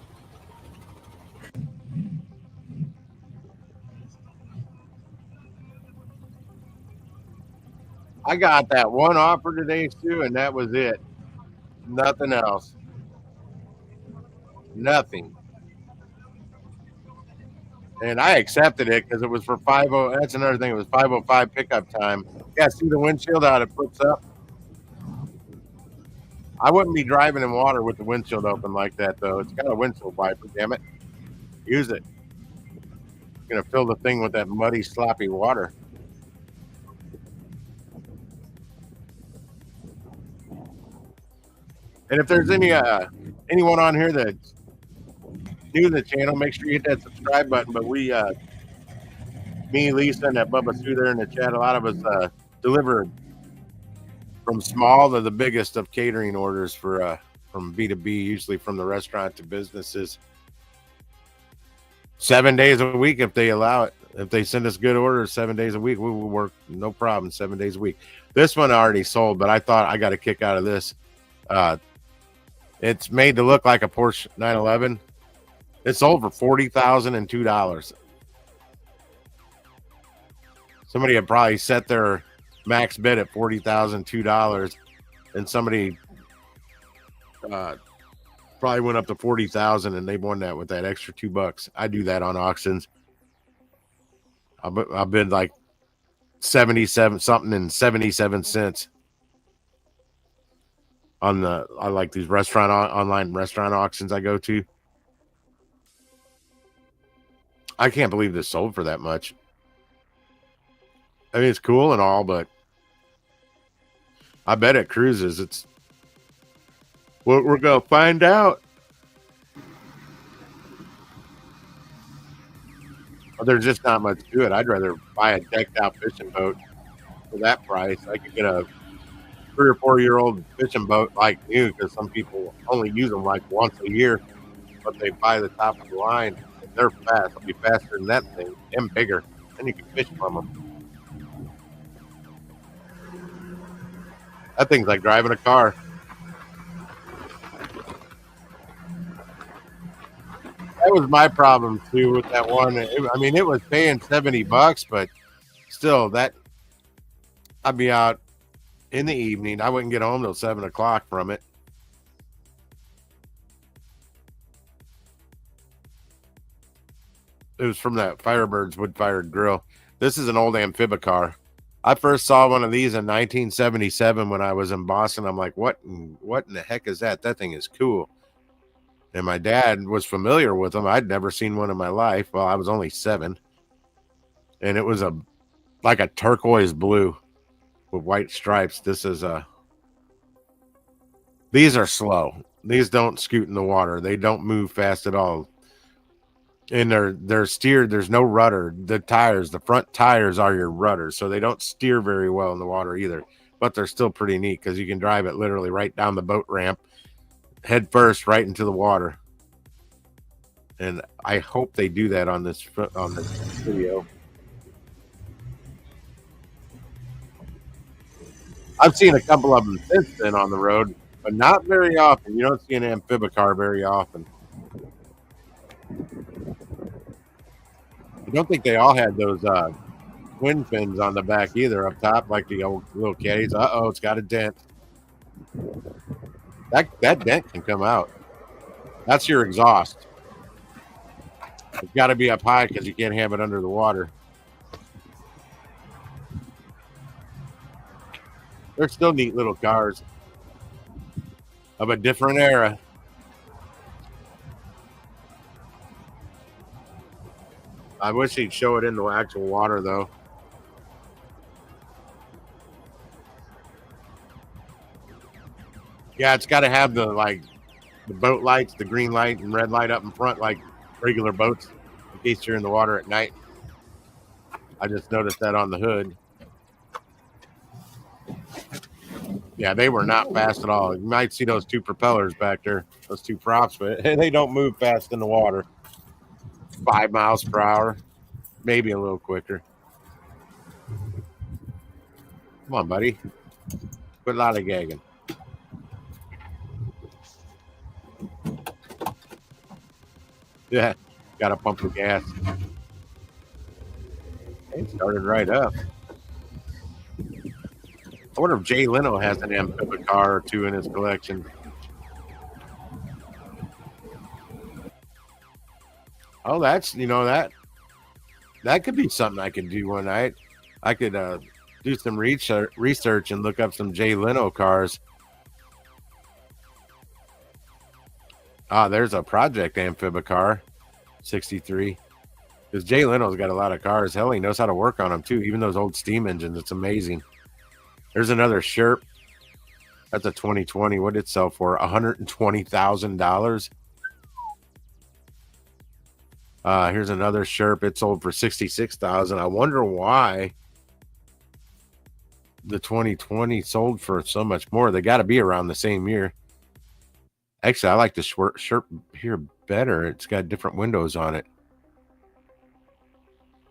I got that one offer today, Stu, and that was it. Nothing else. Nothing. And I accepted it because it was for 50. That's another thing. It was 5:05 pickup time. Yeah, see the windshield out it flips up. I wouldn't be driving in water with the windshield open like that, though. It's got a windshield wiper. Damn it, use it. Gonna fill the thing with that muddy, sloppy water. And if there's anyone on here that's new to the channel, make sure you hit that subscribe button. But we, me, Lisa, and that Bubba Sue there in the chat, a lot of us deliver from small to the biggest of catering orders for from B2B, usually from the restaurant to businesses. 7 days a week if they allow it. If they send us good orders 7 days a week, we will work no problem 7 days a week. This one already sold, but I thought I got a kick out of this. It's made to look like a Porsche 911. It's sold for $40,002. Somebody had probably set their max bid at $40,002, and somebody probably went up to 40,000, and they won that with that extra $2. I do that on auctions. I've bid like 77 something and 77 cents. on I like these online restaurant auctions I go to. I can't believe this sold for that much. I mean, it's cool and all, but I bet at cruises it's what we're gonna find out. But there's just not much to it. I'd rather buy a decked out fishing boat for that price. I could get a 3 or 4 year old fishing boat like new, because some people only use them like once a year, but they buy the top of the line and they're fast. They'll be faster than that thing and bigger, and you can fish from them. That thing's like driving a car. That was my problem too with that one. I mean, it was paying $70, but still, that I'd be out in the evening. I wouldn't get home till 7 o'clock from it. It was from that Firebird's wood-fired grill. This is an old Amphibicar. I first saw one of these in 1977 when I was in Boston. I'm like, what in the heck is that? That thing is cool. And my dad was familiar with them. I'd never seen one in my life. Well, I was only 7. And it was like a turquoise blue with white stripes. This is these are slow. These don't scoot in the water. They don't move fast at all. And they're steered. There's no rudder. The front tires are your rudders, so they don't steer very well in the water either. But they're still pretty neat because you can drive it literally right down the boat ramp, head first, right into the water. And I hope they do that on this video. I've seen a couple of them since then on the road, but not very often. You don't see an Amphibicar very often. I don't think they all had those twin fins on the back either up top, like the old little caddies. It's got a dent. That dent can come out. That's your exhaust. It's got to be up high because you can't have it under the water. They're still neat little cars of a different era. I wish he'd show it in the actual water, though. Yeah, it's got to have the boat lights, the green light and red light up in front, like regular boats, in case you're in the water at night. I just noticed that on the hood. Yeah, they were not fast at all. You might see those 2 propellers back there, those 2 props, but they don't move fast in the water. 5 miles per hour, maybe a little quicker. Come on, buddy. Quit lollygagging. Yeah, got to pump the gas. It started right up. I wonder if Jay Leno has an Amphibicar or 2 in his collection. Oh, that's, that could be something I could do one night. I could do some research and look up some Jay Leno cars. There's a Project Amphibicar 63. Because Jay Leno's got a lot of cars. Hell, he knows how to work on them too. Even those old steam engines, it's amazing. There's another Sherp. That's a 2020. What did it sell for? $120,000. Here's another Sherp. It sold for $66,000. I wonder why the 2020 sold for so much more. They got to be around the same year. Actually, I like the Sherp here better. It's got different windows on it.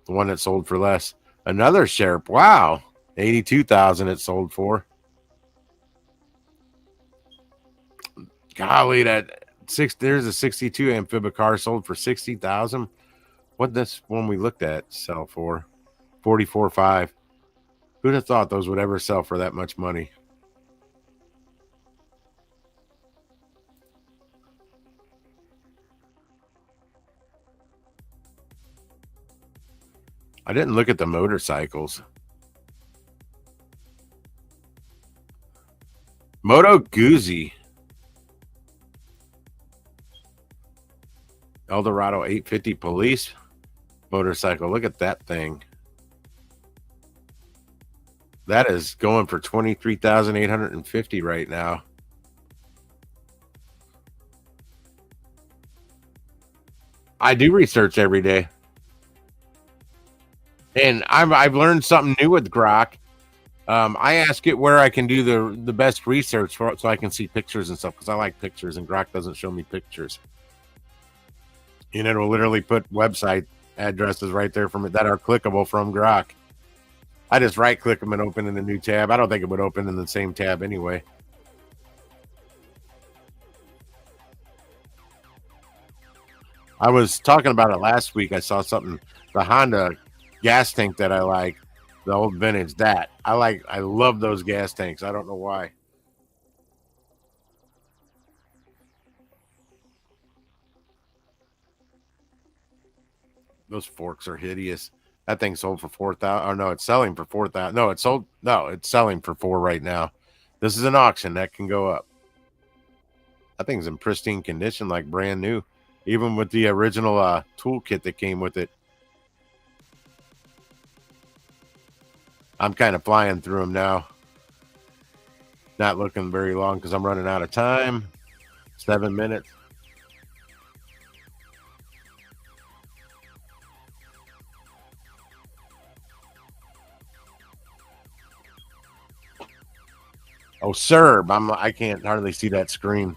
The one that sold for less. Another Sherp. Wow. $82,000 it sold for. Golly, there's a 62 Amphibicar sold for $60,000. What this one we looked at sell for? $44,500. Who'd have thought those would ever sell for that much money? I didn't look at the motorcycles. Moto Guzzi. Eldorado 850 police motorcycle. Look at that thing. That is going for 23,850 right now. I do research every day. And I've learned something new with Grok. I ask it where I can do the best research for it so I can see pictures and stuff, because I like pictures and Grok doesn't show me pictures. And it will literally put website addresses right there from it that are clickable from Grok. I just right click them and open in a new tab. I don't think it would open in the same tab anyway. I was talking about it last week. I saw something, the Honda gas tank that I like, the old vintage, that I like. I love those gas tanks. I don't know why. Those forks are hideous. That thing sold for 4,000. Or no, it's selling for 4,000. No, it sold. No, it's selling for 4 right now. This is an auction that can go up. That thing's in pristine condition, like brand new, even with the original toolkit that came with it. I'm kind of flying through them now. Not looking very long because I'm running out of time. 7 minutes. Oh, Serb. I can't hardly see that screen.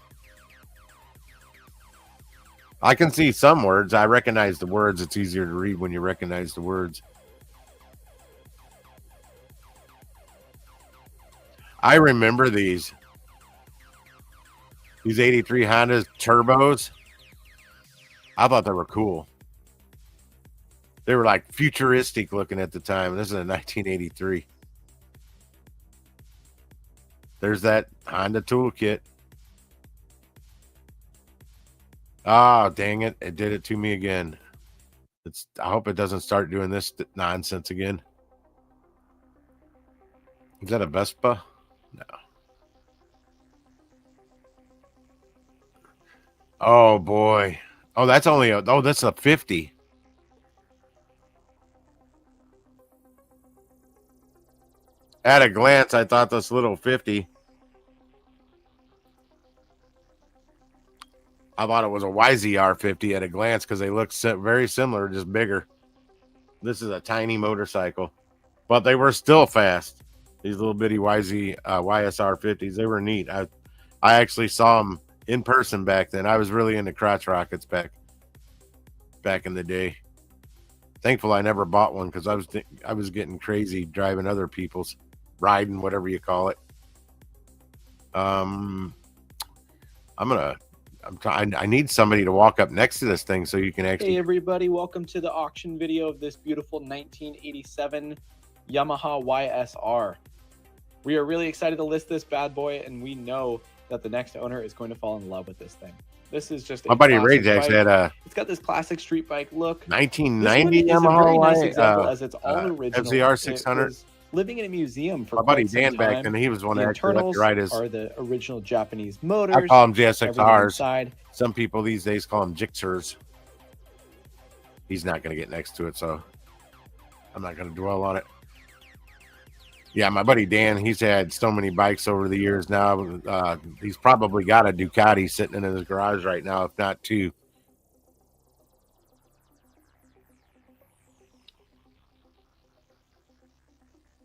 I can see some words. I recognize the words. It's easier to read when you recognize the words. I remember these 83 Honda turbos. I thought they were cool. They were like futuristic looking at the time. This is a 1983. There's that Honda toolkit. Oh, dang it. It did it to me again. I hope it doesn't start doing this nonsense again. Is that a Vespa? No. Oh, boy. Oh, that's only that's a 50. At a glance, I thought this little 50. I thought it was a YZR 50 at a glance because they look very similar, just bigger. This is a tiny motorcycle, but they were still fast. These little bitty YSR 50s, they were neat. I actually saw them in person back then. I was really into crotch rockets back in the day. Thankful I never bought one because I was getting crazy driving other people's, riding, whatever you call it. I need somebody to walk up next to this thing so you can actually. Hey everybody, welcome to the auction video of this beautiful 1987 Yamaha YSR. We are really excited to list this bad boy, and we know that the next owner is going to fall in love with this thing. This is just my buddy Ray Jax had a. It's got this classic street bike look. 1990 Yamaha nice as it's all original. FZR 600. Living in a museum for my buddy Dan back then, he was one that actually let me ride his. Are the original Japanese motors. I call them JSXRs. Some people these days call them Gixxers. He's not going to get next to it, so I'm not going to dwell on it. Yeah, my buddy Dan, he's had so many bikes over the years now. He's probably got a Ducati sitting in his garage right now, if not 2.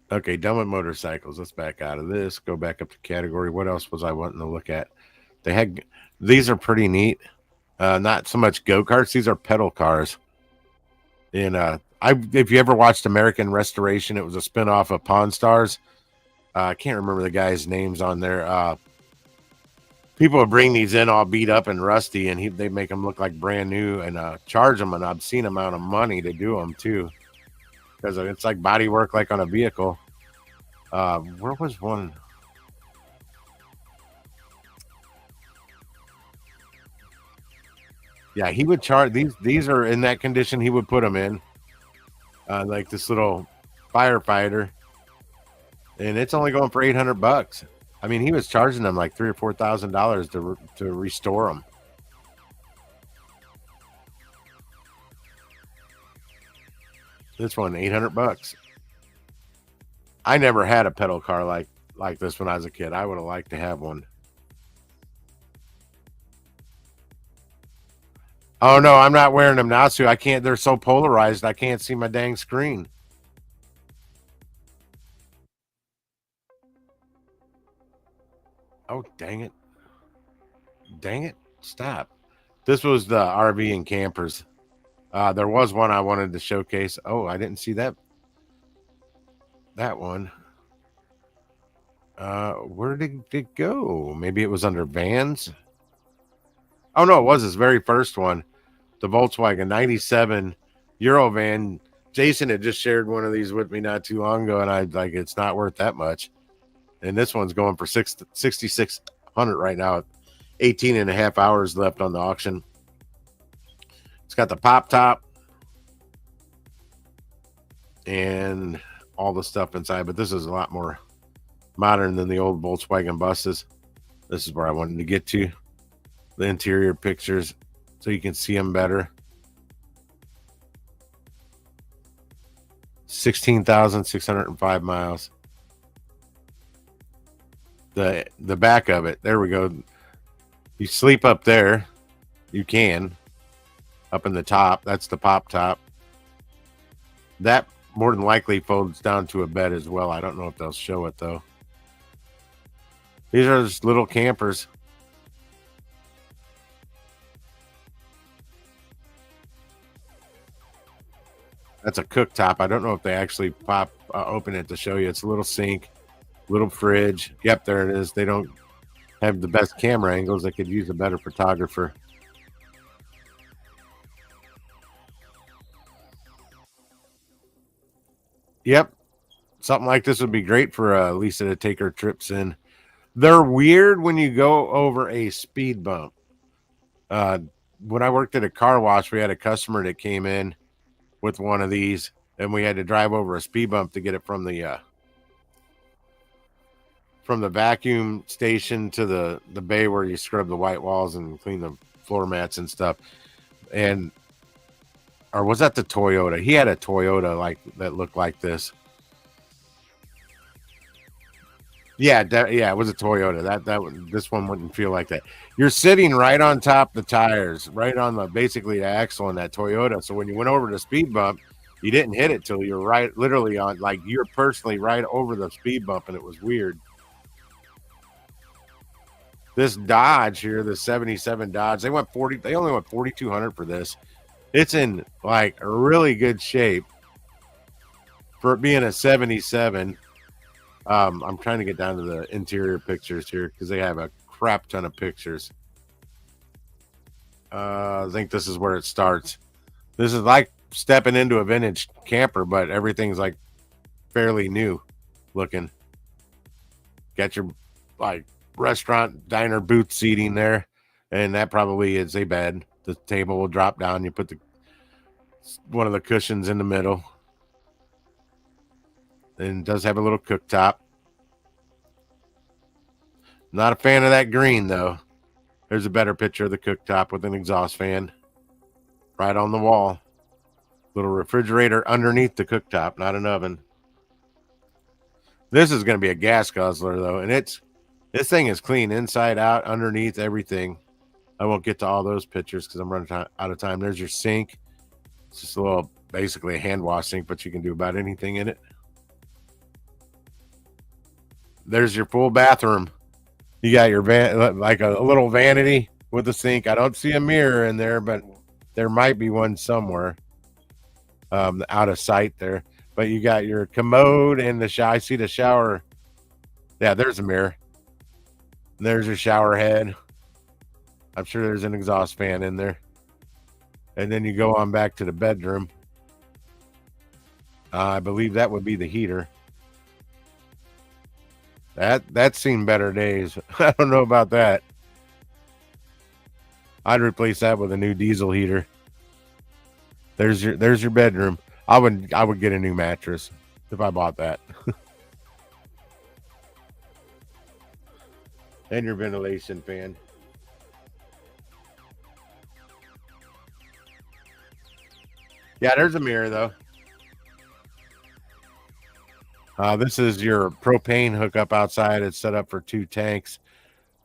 Okay, done with motorcycles. Let's back out of this. Go back up to category. What else was I wanting to look at? These are pretty neat. Not so much go-karts. These are pedal cars. And if you ever watched American Restoration, it was a spinoff of Pawn Stars. I can't remember the guys' names on there. People would bring these in all beat up and rusty, and they make them look like brand new and charge them an obscene amount of money to do them too. Because it's like body work, like on a vehicle. Where was one? Yeah, he would charge these are in that condition. He would put them in, like this little firefighter, and it's only going for $800. I mean, he was charging them like $3,000 or $4,000 to restore them. This one, $800. I never had a pedal car like this when I was a kid. I would have liked to have one. Oh no, I'm not wearing them now, Sue. I can't. They're so polarized. I can't see my dang screen. Oh, dang it. Dang it. Stop. This was the RV and campers. There was one I wanted to showcase. Oh, I didn't see that one. Where did it go? Maybe it was under vans. Oh no, it was his very first one. The Volkswagen 97 Eurovan. Jason had just shared one of these with me not too long ago, and I like it's not worth that much. And this one's going for $6,600 right now. 18 and a half hours left on the auction. It's got the pop top and all the stuff inside, but this is a lot more modern than the old Volkswagen buses. This is where I wanted to get to. The interior pictures so you can see them better. 16,605 miles. The back of it, there we go. You sleep up there. You can. Up in the top, that's the pop top. That more than likely folds down to a bed as well. I don't know if they'll show it though. These are just little campers. That's a cooktop. I don't know if they actually open it to show you. It's a little sink, little fridge. Yep, there it is. They don't have the best camera angles. They could use a better photographer. Yep. Something like this would be great for Lisa to take her trips in. They're weird when you go over a speed bump. When I worked at a car wash, we had a customer that came in with one of these, and we had to drive over a speed bump to get it from the vacuum station to the bay where you scrub the white walls and clean the floor mats and stuff. And or was that the Toyota? He had a Toyota like that looked like this. Yeah, it was a Toyota. This one wouldn't feel like that. You're sitting right on top of the tires, right on the basically the axle in that Toyota. So when you went over the speed bump, you didn't hit it till you're right, literally on, like you're personally right over the speed bump, and it was weird. This Dodge here, the 77 Dodge, they only went 4,200 for this. It's in like a really good shape for it being a 77. I'm trying to get down to the interior pictures here because they have a crap ton of pictures. I think this is where it starts. This is like stepping into a vintage camper, but everything's like fairly new looking. Got your like restaurant diner booth seating there, and that probably is a bed. The table will drop down. You put one of the cushions in the middle. And it does have a little cooktop. Not a fan of that green, though. There's a better picture of the cooktop with an exhaust fan right on the wall. Little refrigerator underneath the cooktop, not an oven. This is going to be a gas guzzler, though, and this thing is clean inside out, underneath, everything. I won't get to all those pictures because I'm running out of time. There's your sink. It's just a little, basically a hand wash sink, but you can do about anything in it. There's your full bathroom. You got your like a little vanity with a sink. I don't see a mirror in there, but there might be one somewhere out of sight there. But you got your commode and the shower. I see the shower. Yeah, there's a mirror. There's your shower head. I'm sure there's an exhaust fan in there. And then you go on back to the bedroom. I believe that would be the heater. That's seen better days. I don't know about that. I'd replace that with a new diesel heater. There's your bedroom. I would get a new mattress if I bought that. and your ventilation fan. Yeah, there's a mirror though. This is your propane hookup outside. It's set up for 2 tanks.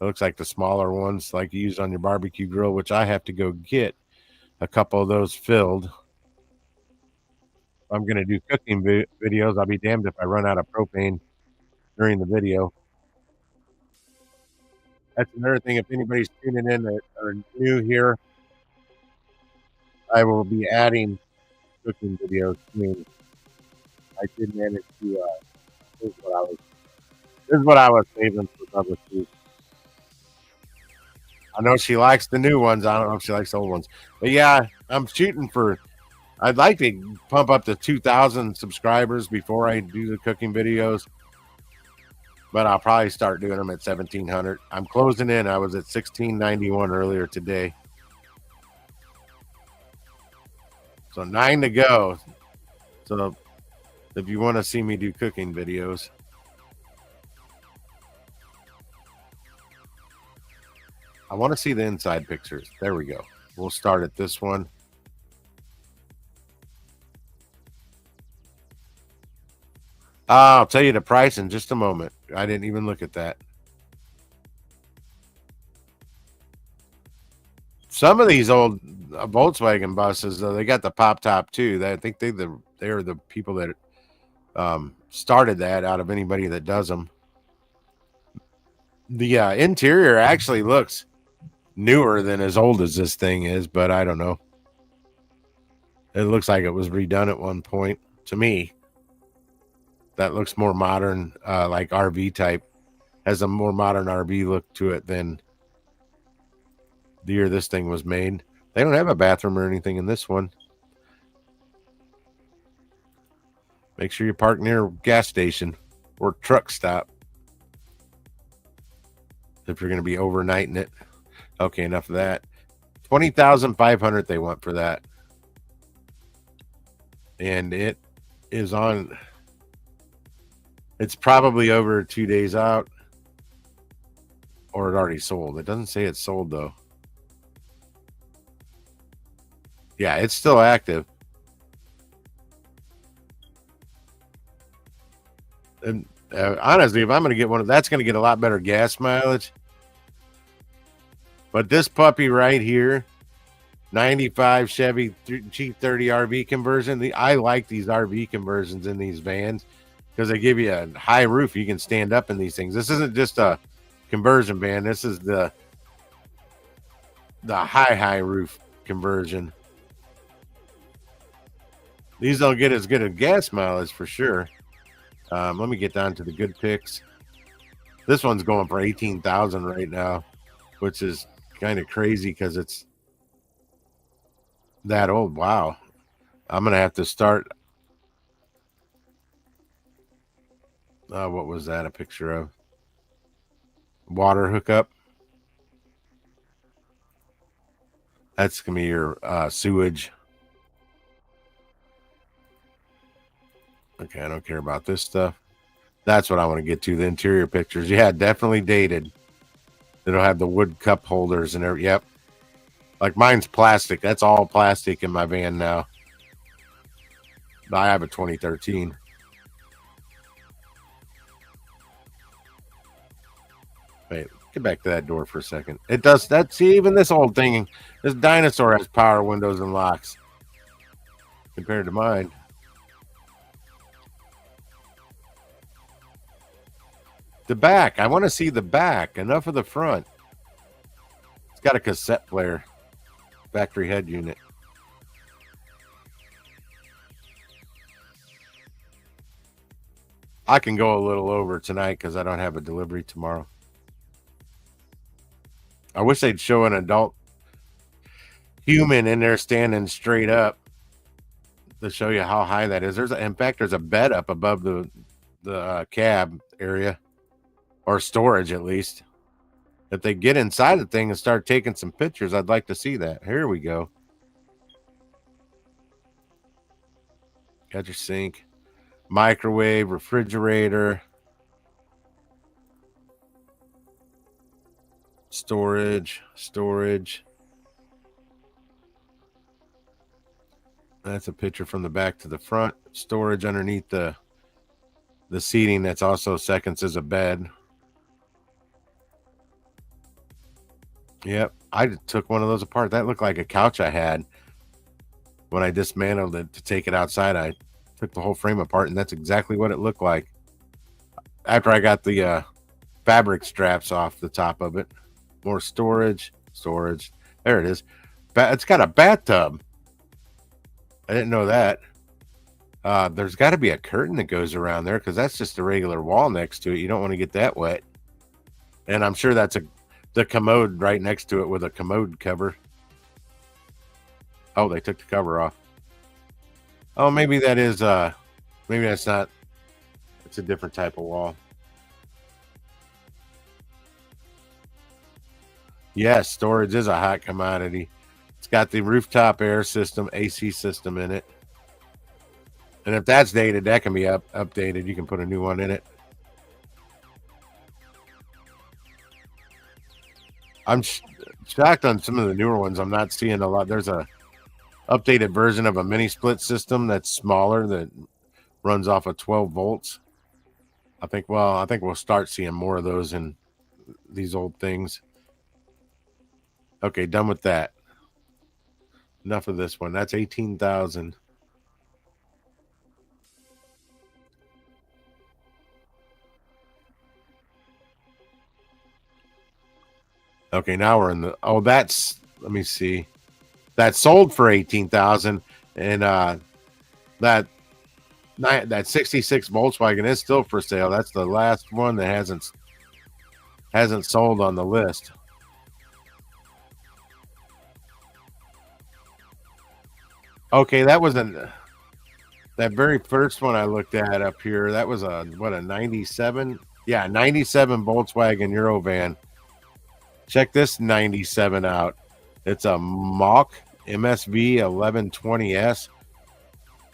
It looks like the smaller ones like you use on your barbecue grill, which I have to go get a couple of those filled. I'm going to do cooking videos. I'll be damned if I run out of propane during the video. That's another thing. If anybody's tuning in that are new here, I will be adding cooking videos soon. I did manage to. This is what I was saving for Bubba too. I know she likes the new ones. I don't know if she likes the old ones, but yeah, I'm shooting for. I'd like to pump up to 2,000 subscribers before I do the cooking videos, but I'll probably start doing them at 1,700. I'm closing in. I was at 1,691 earlier today, so 9 to go. So if you want to see me do cooking videos. I want to see the inside pictures. There we go. We'll start at this one. I'll tell you the price in just a moment. I didn't even look at that. Some of these old Volkswagen buses, though, they got the pop top too. I think they're the people that started that out of anybody that does them. The interior actually looks newer than as old as this thing is, but I don't know. It looks like it was redone at one point to me. That looks more modern, like RV type. Has a more modern RV look to it than the year this thing was made. They don't have a bathroom or anything in this one. Make sure you park near a gas station or truck stop if you're going to be overnighting it. Okay, enough of that. 20,500 they want for that. And it is on. It's probably over 2 days out, or it already sold. It doesn't say it's sold though. Yeah, it's still active. And honestly, if I'm going to get one, that's going to get a lot better gas mileage. But this puppy right here, 95 Chevy G30 RV conversion. I like these RV conversions in these vans because they give you a high roof. You can stand up in these things. This isn't just a conversion van. This is the high roof conversion. These don't get as good a gas mileage for sure. Let me get down to the good picks. This one's going for 18,000 right now, which is kind of crazy because it's that old. Wow. I'm going to have to start. What was that a picture of? Water hookup. That's going to be your sewage. Okay, I don't care about this stuff. That's what I want to get to, the interior pictures. Yeah, definitely dated. It'll have the wood cup holders and everything. Yep. Like mine's plastic. That's all plastic in my van now. I have a 2013. Wait, get back to that door for a second. It does that. See, even this old thing, this dinosaur has power windows and locks compared to mine. The back. I want to see the back. Enough of the front. It's got a cassette player. Factory head unit. I can go a little over tonight because I don't have a delivery tomorrow. I wish they'd show an adult human in there standing straight up to show you how high that is. In fact, there's a bed up above the cab area. Or storage, at least. If they get inside the thing and start taking some pictures, I'd like to see that. Here we go. Got your sink, microwave, refrigerator. Storage. That's a picture from the back to the front. Storage underneath the seating that's also seconds as a bed. Yep, I took one of those apart. That looked like a couch I had. When I dismantled it to take it outside, I took the whole frame apart, and that's exactly what it looked like. After I got the fabric straps off the top of it. More storage. There it is. It's got a bathtub. I didn't know that. There's got to be a curtain that goes around there because that's just a regular wall next to it. You don't want to get that wet. And I'm sure that's the commode right next to it with a commode cover. Oh, they took the cover off. Oh, maybe that is maybe that's not. It's a different type of wall. Yes, storage is a hot commodity. It's got the rooftop air system, AC system in it. And if that's dated, that can be updated. You can put a new one in it. I'm shocked on some of the newer ones. I'm not seeing a lot. There's a updated version of a mini split system that's smaller that runs off of 12 volts. I think we'll start seeing more of those in these old things. Okay, done with that. Enough of this one. That's 18,000. Okay, now we're in the that's let me see. That sold for 18,000 and that 66 Volkswagen is still for sale. That's the last one that hasn't sold on the list. Okay, that very first one I looked at up here. That was a 97? Yeah, 97 Volkswagen Eurovan. Check this 97 out. It's a Mach MSV 1120S.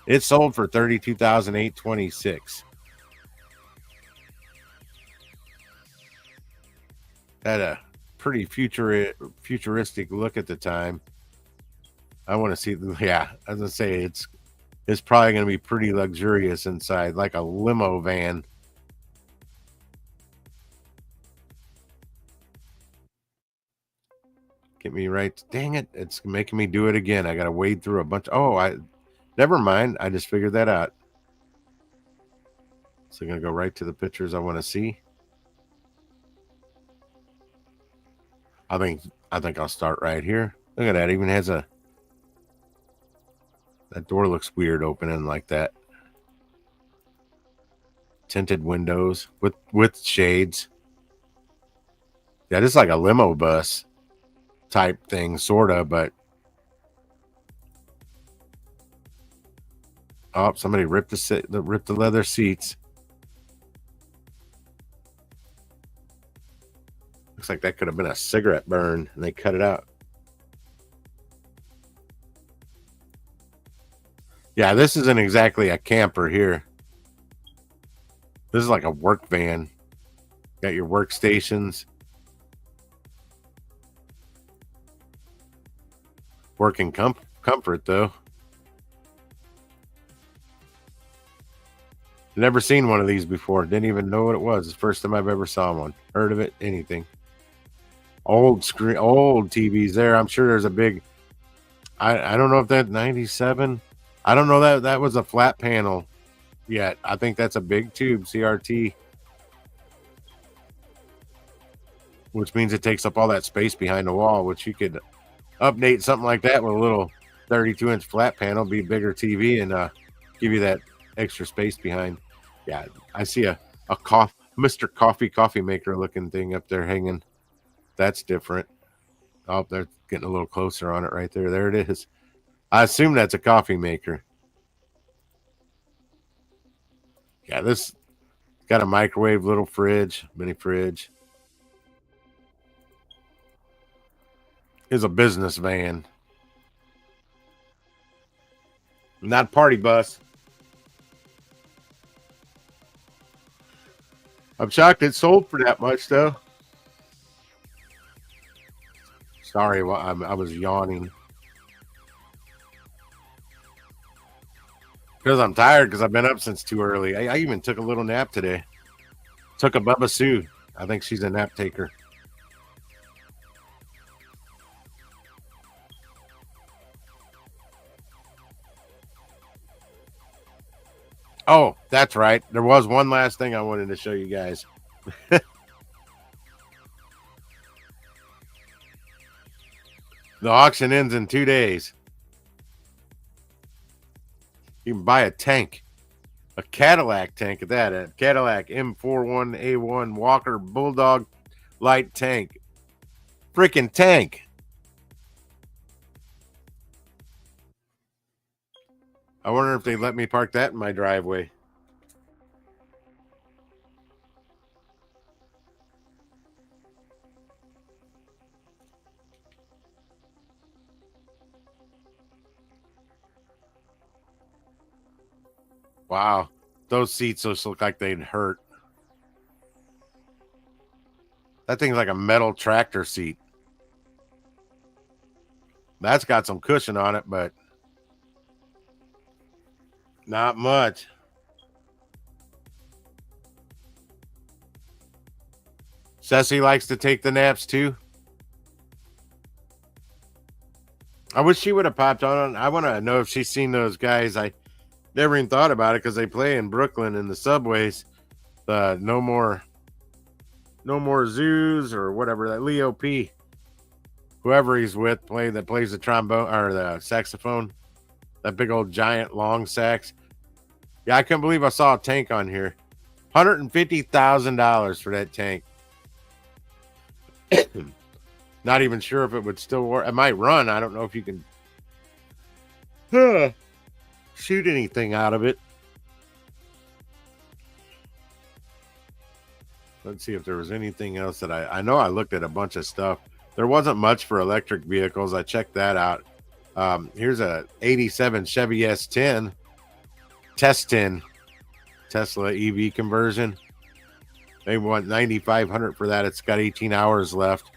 It sold for $32,826. Had a pretty futuristic look at the time. I want to see. Yeah, as I say, it's probably going to be pretty luxurious inside, like a limo van. Get me right. Dang it! It's making me do it again. I got to wade through a bunch. Never mind. I just figured that out. So I'm going to go right to the pictures I want to see. I think I'll start right here. Look at that. It even has that door looks weird opening like that. Tinted windows with shades. Yeah, this is like a limo bus type thing, sorta, but oh, somebody ripped the leather seats. Looks like that could have been a cigarette burn and they cut it out. Yeah, this isn't exactly a camper here. This is like a work van. Got your workstations. Working comfort, though. Never seen one of these before. Didn't even know what it was. It's the first time I've ever saw one. Heard of it, anything. Old TVs there. I'm sure there's a big... I don't know if that 97... I don't know that was a flat panel yet. I think that's a big tube CRT, which means it takes up all that space behind the wall, which you could update something like that with a little 32-inch flat panel, be bigger TV, and give you that extra space behind. Yeah, I see a Mr. Coffee maker looking thing up there hanging. That's different. Oh, they're getting a little closer on it right there. There it is. I assume that's a coffee maker. Yeah, this got a microwave, little fridge, mini fridge. Is a business van. Not party bus. I'm shocked it sold for that much, though. Sorry, I was yawning because I'm tired because I've been up since too early. I even took a little nap today. Took a Bubba Sue. I think she's a nap taker. Oh, that's right. There was one last thing I wanted to show you guys. The auction ends in 2 days. You can buy a tank, a Cadillac tank at that, a Cadillac M41A1 Walker Bulldog light tank. Freaking tank. I wonder if they let me park that in my driveway. Wow. Those seats just look like they'd hurt. That thing's like a metal tractor seat. That's got some cushion on it, but not much. Ceci likes to take the naps too. I wish she would have popped on. I want to know if she's seen those guys. I never even thought about it because they play in Brooklyn in the subways. The no more zoos or whatever, that Leo P, whoever he's with, that plays the trombone or the saxophone, that big old giant long sax. Yeah, I couldn't believe I saw a tank on here. $150,000 for that tank. Not even sure if it would still work. It might run. I don't know if you can shoot anything out of it. Let's see if there was anything else that I know I looked at a bunch of stuff. There wasn't much for electric vehicles. I checked that out. Here's a 87 Chevy S10 Tesla EV conversion. They want $9,500 for that. It's got 18 hours left.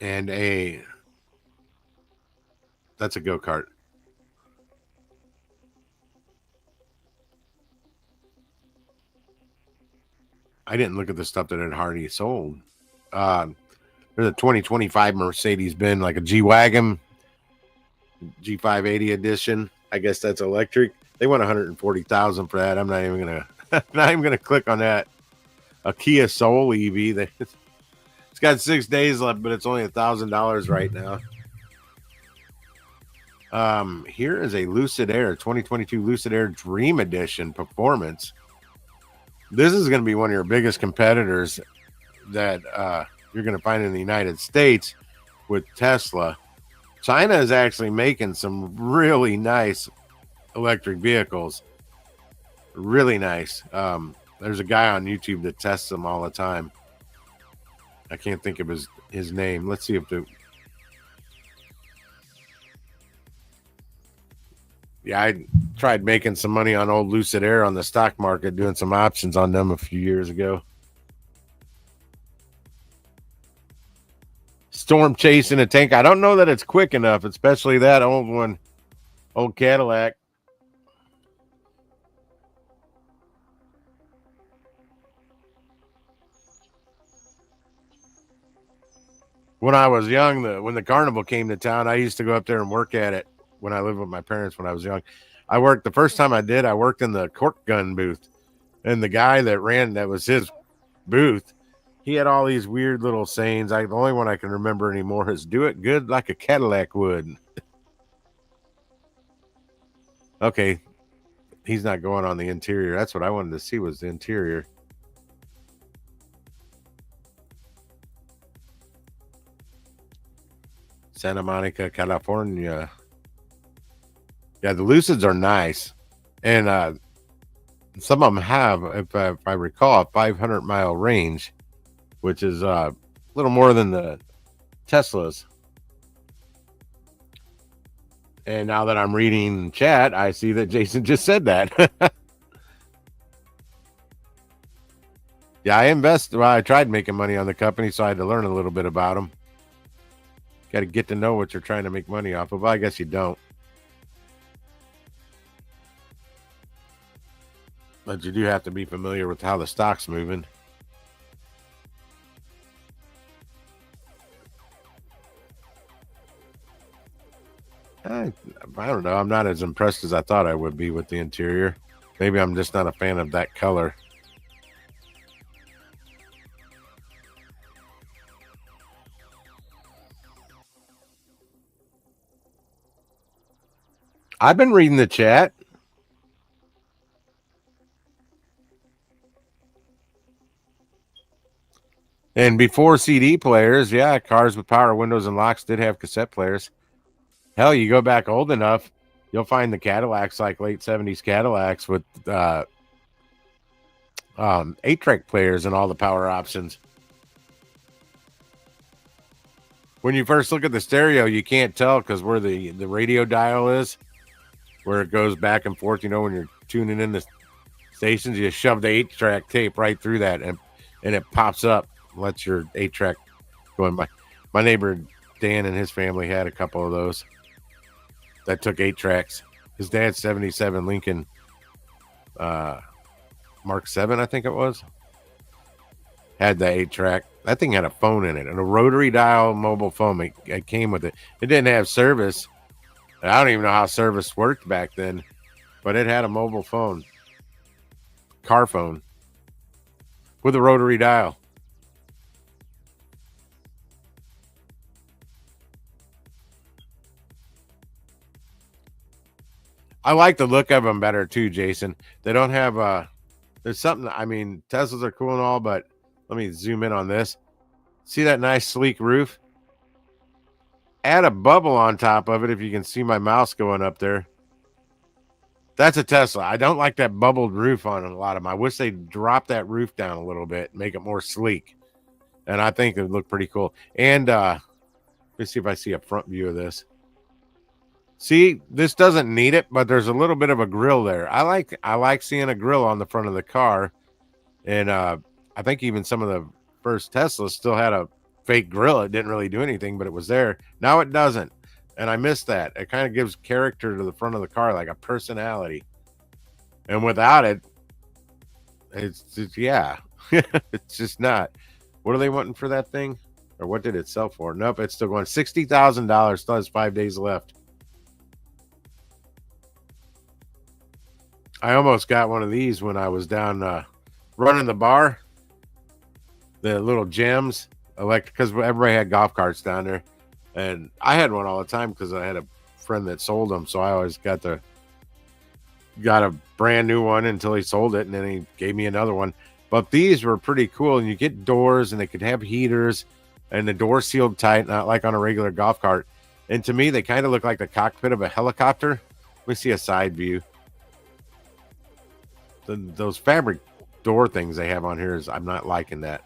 And that's a go-kart. I didn't look at the stuff that had already sold. There's a 2025 Mercedes-Benz, like a G-Wagon, G580 edition. I guess that's electric. They want $140,000 for that. I'm not even gonna click on that. A Kia Soul EV. It's got 6 days left, but it's only $1,000 right now. Here is a Lucid Air 2022 Lucid Air Dream Edition Performance. This is going to be one of your biggest competitors that you're going to find in the United States with Tesla. China is actually making some really nice electric vehicles. Really nice. There's a guy on YouTube that tests them all the time. I can't think of his name. Let's see if yeah, I tried making some money on old Lucid Air on the stock market, doing some options on them a few years ago. Storm chasing a tank. I don't know that it's quick enough, especially that old one, old Cadillac. When I was young, when the carnival came to town, I used to go up there and work at it when I lived with my parents when I was young. The first time I did, I worked in the cork gun booth. And the guy that was his booth, he had all these weird little sayings. The only one I can remember anymore is "do it good like a Cadillac would." Okay, he's not going on the interior. That's what I wanted to see, was the interior. Santa Monica, California. Yeah, the Lucids are nice. And some of them have, if I recall, a 500-mile range, which is a little more than the Teslas. And now that I'm reading chat, I see that Jason just said that. Yeah, I invested. Well, I tried making money on the company, so I had to learn a little bit about them. Got to get to know what you're trying to make money off of. Well, I guess you don't. But you do have to be familiar with how the stock's moving. I don't know. I'm not as impressed as I thought I would be with the interior. Maybe I'm just not a fan of that color. I've been reading the chat. And before CD players, yeah, cars with power windows and locks did have cassette players. Hell, you go back old enough, you'll find the Cadillacs, like late 70s Cadillacs with 8-track players and all the power options. When you first look at the stereo, you can't tell because where the radio dial is, where it goes back and forth, when you're tuning in the stations, you shove the 8-track tape right through that and it pops up, lets your 8-track go in by. My neighbor Dan and his family had a couple of those that took 8 tracks. His dad's 77 Lincoln Mark 7, I think it was, had the 8-track. That thing had a phone in it and a rotary dial mobile phone. It came with it. It didn't have service. I don't even know how service worked back then, but it had a mobile phone, car phone, with a rotary dial. I like the look of them better too, Jason. They don't have there's something, Teslas are cool and all, but let me zoom in on this. See that nice sleek roof? Add a bubble on top of it if you can see my mouse going up there. That's a Tesla. I don't like that bubbled roof on a lot of them. I wish they'd drop that roof down a little bit, make it more sleek. And I think it would look pretty cool. And let me see if I see a front view of this. See, this doesn't need it, but there's a little bit of a grill there. I like seeing a grill on the front of the car. And I think even some of the first Teslas still had a fake grill. It didn't really do anything, but it was there. Now it doesn't. And I miss that. It kind of gives character to the front of the car, like a personality. And without it, it's yeah. It's just not. What are they wanting for that thing? Or what did it sell for? Nope, it's still going. $60,000. Still has 5 days left. I almost got one of these when I was down running the bar. The little gems, because everybody had golf carts down there. And I had one all the time because I had a friend that sold them. So I always got a brand new one until he sold it. And then he gave me another one. But these were pretty cool. And you get doors and they could have heaters and the door sealed tight, not like on a regular golf cart. And to me, they kind of look like the cockpit of a helicopter. Let me see a side view. Those fabric door things they have on here I'm not liking that.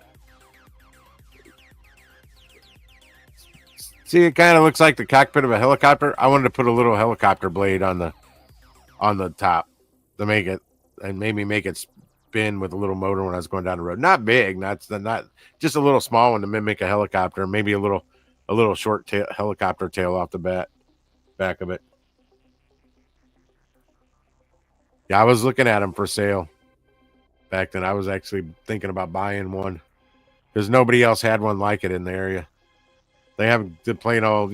See, it kind of looks like the cockpit of a helicopter. I wanted to put a little helicopter blade on the top to make it, and maybe make it spin with a little motor when I was going down the road. Not big, not just a little small one to mimic a helicopter. Maybe a little short helicopter tail off the back of it. Yeah, I was looking at them for sale back then. I was actually thinking about buying one because nobody else had one like it in the area. They have the plain old,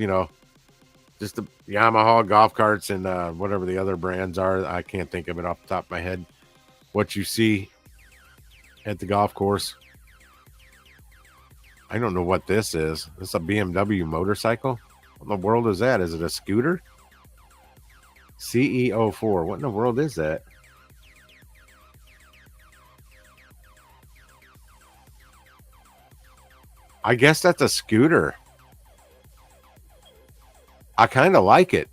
just the Yamaha golf carts and whatever the other brands are. I can't think of it off the top of my head. What you see at the golf course. I don't know what this is. This is a BMW motorcycle? What in the world is that? Is it a scooter? CEO4. What in the world is that? I guess that's a scooter. I kind of like it.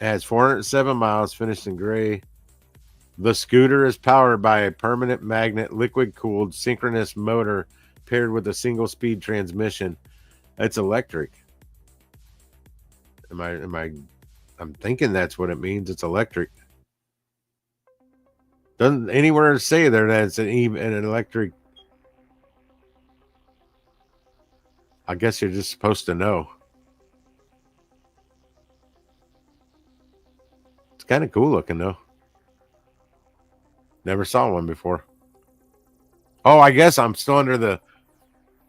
It has 407 miles, finished in gray. The scooter is powered by a permanent magnet, liquid-cooled, synchronous motor paired with a single-speed transmission. It's electric. I'm thinking that's what it means. It's electric. Doesn't anywhere say there that it's an electric. I guess you're just supposed to know. It's kind of cool looking though. Never saw one before. Oh, I guess I'm still under the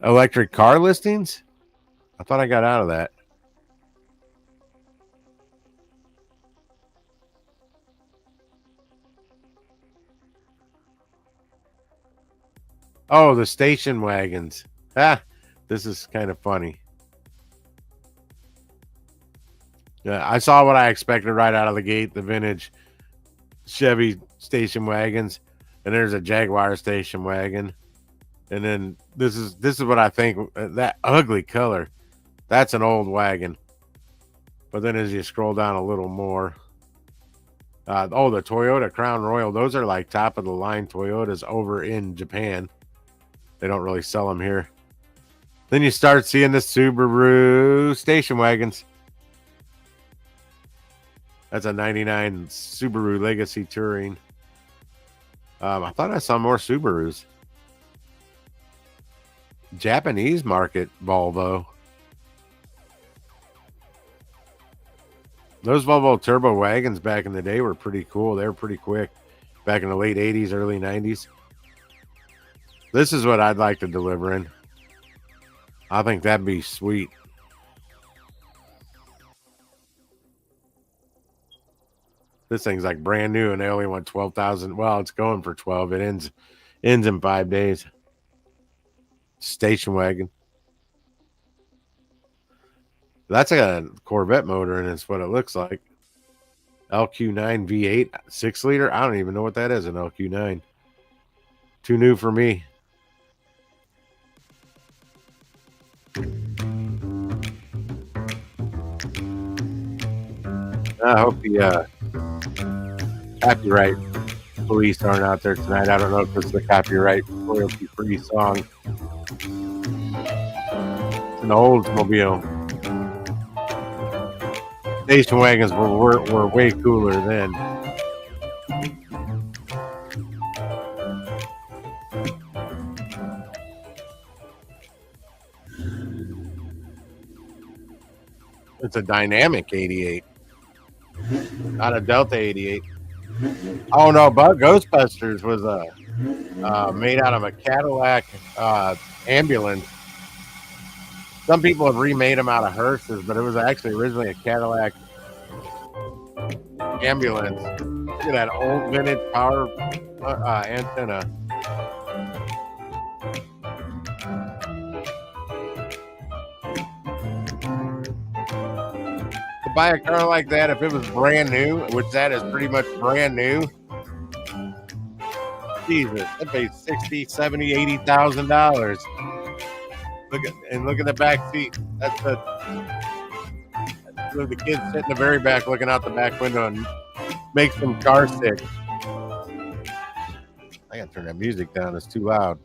electric car listings. I thought I got out of that. Oh, the station wagons. Ah, this is kind of funny. Yeah, I saw what I expected right out of the gate, the vintage Chevy station wagons, and there's a Jaguar station wagon. And then this is what I think, that ugly color. That's an old wagon. But then as you scroll down a little more, the Toyota Crown Royal, those are like top of the line Toyotas over in Japan. They don't really sell them here. Then you start seeing the Subaru station wagons. That's a 99 Subaru Legacy Touring. I thought I saw more Subarus. Japanese market Volvo. Those Volvo turbo wagons back in the day were pretty cool. They were pretty quick back in the late 80s, early 90s. This is what I'd like to deliver in. I think that'd be sweet. This thing's like brand new and they only want 12,000. Well, it's going for 12. It ends in 5 days. Station wagon. That's a Corvette motor and it's what it looks like. LQ9 V8 6-liter. I don't even know what that is, an LQ9. Too new for me. I hope the copyright police aren't out there tonight. I don't know if it's the copyright royalty-free song. It's an Oldsmobile. Station wagons were way cooler then. It's a dynamic 88. Not a Delta 88. Oh no, but Ghostbusters was made out of a Cadillac ambulance. Some people have remade them out of hearses, but it was actually originally a Cadillac ambulance. Look at that old vintage power antenna. To buy a car like that, if it was brand new, which that is pretty much brand new, Jesus, that paid $60,000, $70,000, $80,000. Look at the back seat. That's the kid sitting in the very back, looking out the back window, and makes them car sick. I gotta turn that music down. It's too loud.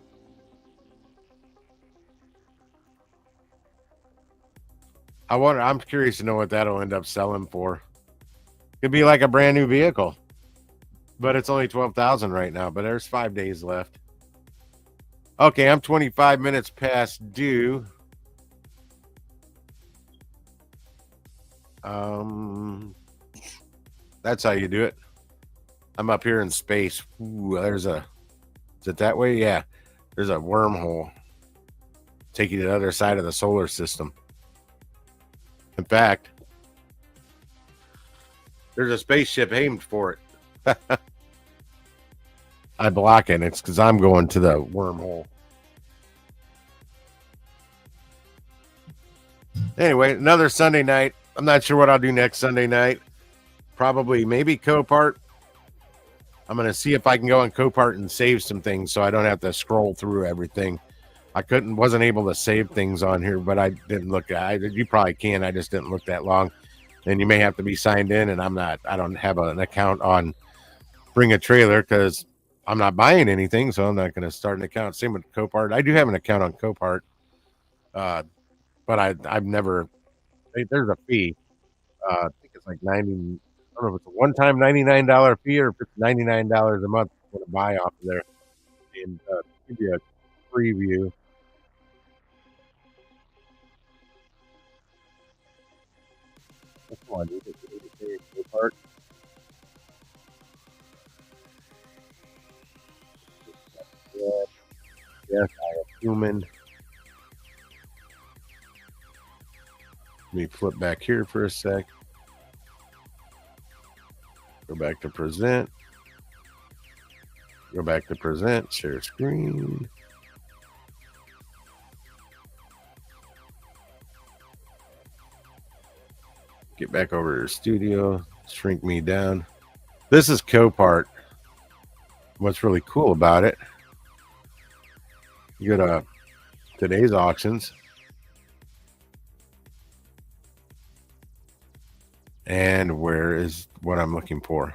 I'm curious to know what that'll end up selling for. Could be like a brand new vehicle, but it's only 12,000 right now. But there's 5 days left. Okay, I'm 25 minutes past due. That's how you do it. I'm up here in space. Ooh, is it that way? Yeah. There's a wormhole. Take you to the other side of the solar system. In fact, there's a spaceship aimed for it. I block it. It's because I'm going to the wormhole. Anyway, another Sunday night. I'm not sure what I'll do next Sunday night. Probably maybe Copart. I'm going to see if I can go on Copart and save some things so I don't have to scroll through everything. Wasn't able to save things on here, but I didn't look. You probably can. I just didn't look that long. And you may have to be signed in, and I don't have an account on Bring a Trailer because I'm not buying anything, so I'm not going to start an account. Same with Copart. I do have an account on Copart, but I've never. There's a fee. I think it's like 90. I don't know if it's a one-time $99 fee or if it's $99 a month to buy off of there. And give you a preview. Come on, dude. It's part. Yeah, yes, I am human. Let me flip back here for a sec. Go back to present. Go back to present. Share screen. Get back over to studio. Shrink me down. This is Copart. What's really cool about it, you go to today's auctions. And where is what I'm looking for?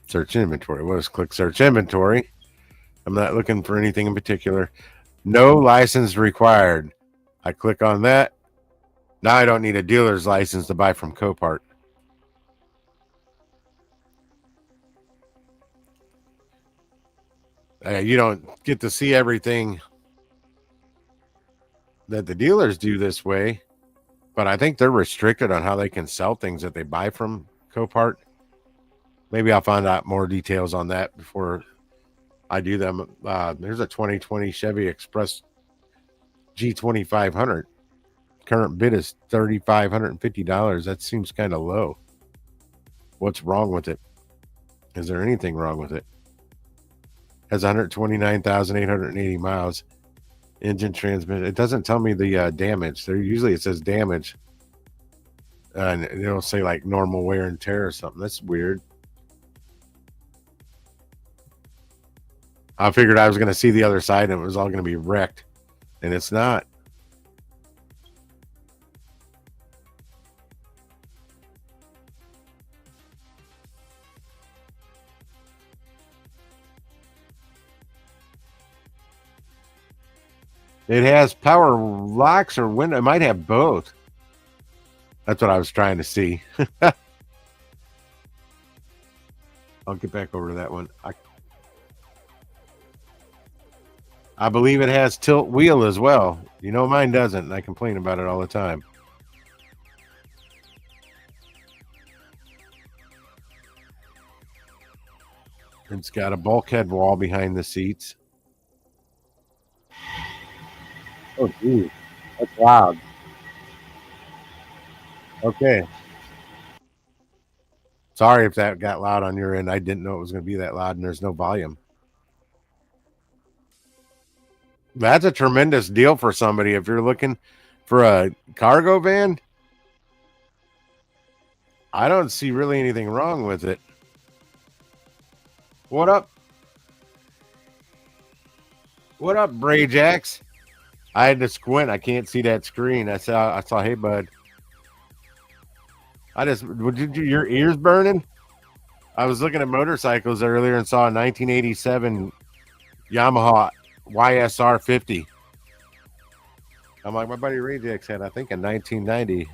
Search inventory. What is click search inventory? I'm not looking for anything in particular. No license required. I click on that. Now I don't need a dealer's license to buy from Copart. You don't get to see everything that the dealers do this way, but I think they're restricted on how they can sell things that they buy from Copart. Maybe I'll find out more details on that before I do them. There's a 2020 Chevy Express G2500. Current bid is $3,550. That seems kind of low. What's wrong with it? Is there anything wrong with it? Has 129,880 miles. Engine transmission. It doesn't tell me the damage. There usually it says damage, and it'll say like normal wear and tear or something. That's weird. I figured I was going to see the other side and it was all going to be wrecked, and it's not. It has power locks or window. It might have both. That's what I was trying to see. I'll get back over to that one. I believe it has tilt wheel as well. You know, mine doesn't, and I complain about it all the time. It's got a bulkhead wall behind the seats. Oh, geez. That's loud. Okay. Sorry if that got loud on your end. I didn't know it was going to be that loud, and there's no volume. That's a tremendous deal for somebody. If you're looking for a cargo van, I don't see really anything wrong with it. What up? What up, Bray Jacks? I had to squint. I can't see that screen. I saw, hey, bud. Your ears burning? I was looking at motorcycles earlier and saw a 1987 Yamaha YSR 50. I'm like, my buddy Ray Jax had, I think, a 1990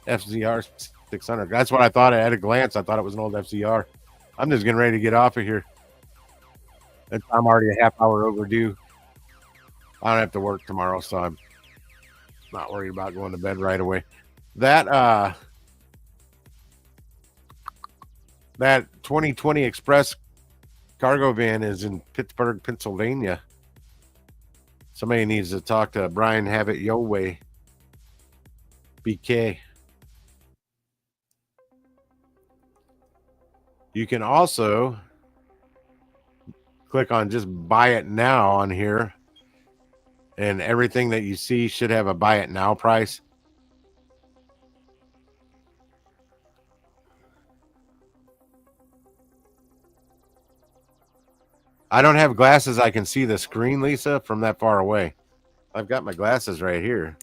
FZR 600. That's what I thought. At a glance, I thought it was an old FZR. I'm just getting ready to get off of here. I'm already a half hour overdue. I don't have to work tomorrow, so I'm not worried about going to bed right away. That 2020 Express cargo van is in Pittsburgh, Pennsylvania. Somebody needs to talk to Brian Have It Yo Way. BK. You can also click on just buy it now on here, and everything that you see should have a buy it now price. I don't have glasses. I can see the screen, Lisa, from that far away. I've got my glasses right here.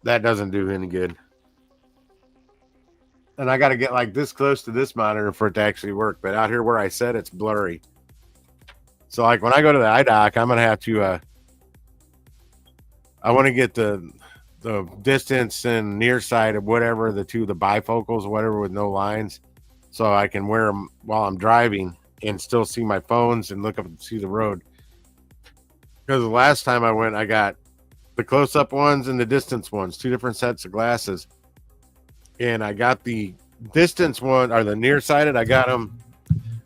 That doesn't do any good. And I got to get like this close to this monitor for it to actually work. But out here where I said, it's blurry. So like when I go to the eye doc, I'm going to have to, I want to get the distance and near side of whatever the bifocals, whatever with no lines, so I can wear them while I'm driving and still see my phones and look up and see the road. Because the last time I went, I got the close-up ones and the distance ones, 2 different sets of glasses, and I got the distance one or the nearsighted. I got them.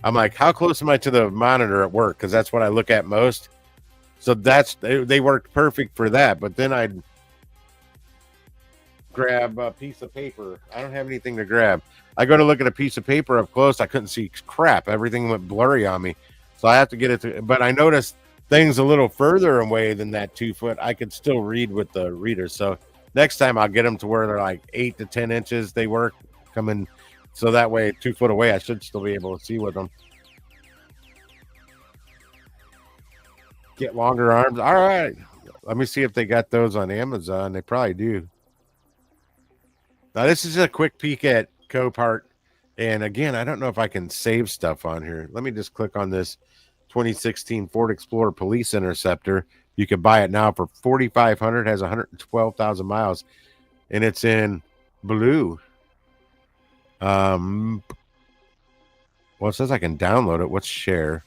I'm like, how close am I to the monitor at work? Because that's what I look at most. So they worked perfect for that. But then I'd grab a piece of paper. I don't have anything to grab. I go to look at a piece of paper up close. I couldn't see crap. Everything went blurry on me. So I have to get it to, but I noticed things a little further away than that 2 foot. I could still read with the reader. So next time I'll get them to where they're like 8 to 10 inches. They work coming. So that way 2 foot away, I should still be able to see with them. Get longer arms. All right. Let me see if they got those on Amazon. They probably do. Now, this is a quick peek at Copart. And again, I don't know if I can save stuff on here. Let me just click on this 2016 Ford Explorer Police Interceptor. You can buy it now for $4,500. Has 112,000 miles. And it's in blue. Well, it says I can download it. What's share?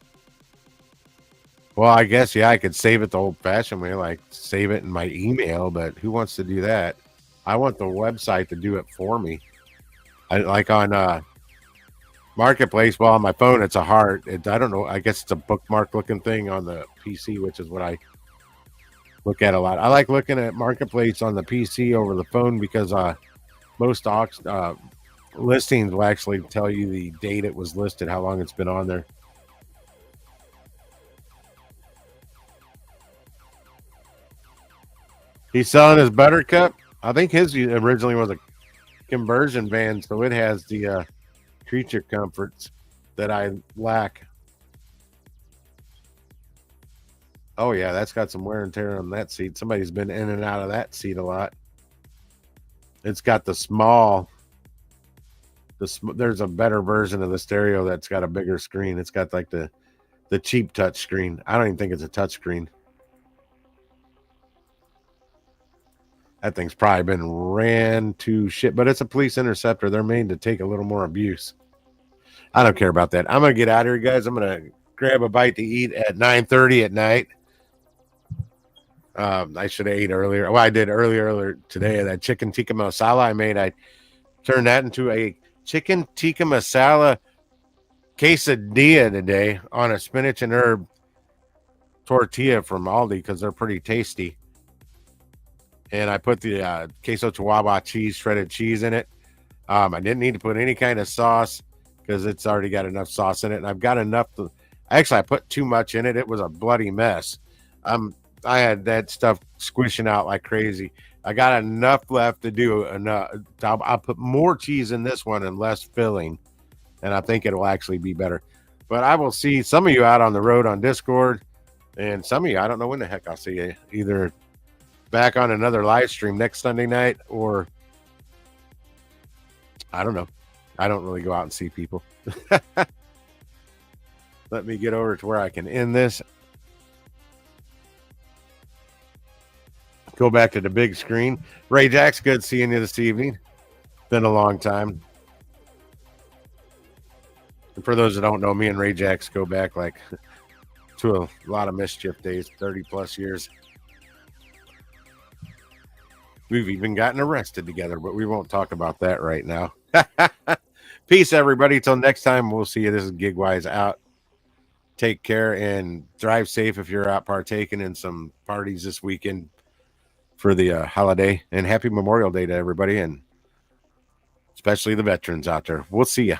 Well, I guess, yeah, I could save it the old-fashioned way, like save it in my email, but who wants to do that? I want the website to do it for me. I like on Marketplace, well, on my phone, it's a heart. I don't know. I guess it's a bookmark-looking thing on the PC, which is what I look at a lot. I like looking at Marketplace on the PC over the phone because most listings will actually tell you the date it was listed, how long it's been on there. He's selling his Buttercup. I think his originally was a conversion van, so it has the creature comforts that I lack. Oh, yeah, that's got some wear and tear on that seat. Somebody's been in and out of that seat a lot. It's got the small. There's a better version of the stereo that's got a bigger screen. It's got like the cheap touch screen. I don't even think it's a touch screen. That thing's probably been ran to shit, but it's a police interceptor. They're made to take a little more abuse. I don't care about that. I'm going to get out of here, guys. I'm going to grab a bite to eat at 9:30 at night. I should have ate earlier. Well, I did earlier today. That chicken tikka masala I made, I turned that into a chicken tikka masala quesadilla today on a spinach and herb tortilla from Aldi because they're pretty tasty. And I put the queso chihuahua cheese, shredded cheese in it. I didn't need to put any kind of sauce because it's already got enough sauce in it. And I've got enough to... Actually, I put too much in it. It was a bloody mess. I had that stuff squishing out like crazy. I got enough left to do enough. I'll put more cheese in this one and less filling. And I think it will actually be better. But I will see some of you out on the road on Discord. And some of you, I don't know when the heck I'll see you. Either back on another live stream next Sunday night, or I don't know. I don't really go out and see people. Let me get over to where I can end this. Go back to the big screen. Ray Jacks, good seeing you this evening. Been a long time. And for those that don't know, me and Ray Jacks go back like to a lot of mischief days, 30 plus years. We've even gotten arrested together, but we won't talk about that right now. Peace, everybody. Till next time, we'll see you. This is Gigwise out. Take care and drive safe if you're out partaking in some parties this weekend for the holiday. And happy Memorial Day to everybody, and especially the veterans out there. We'll see you.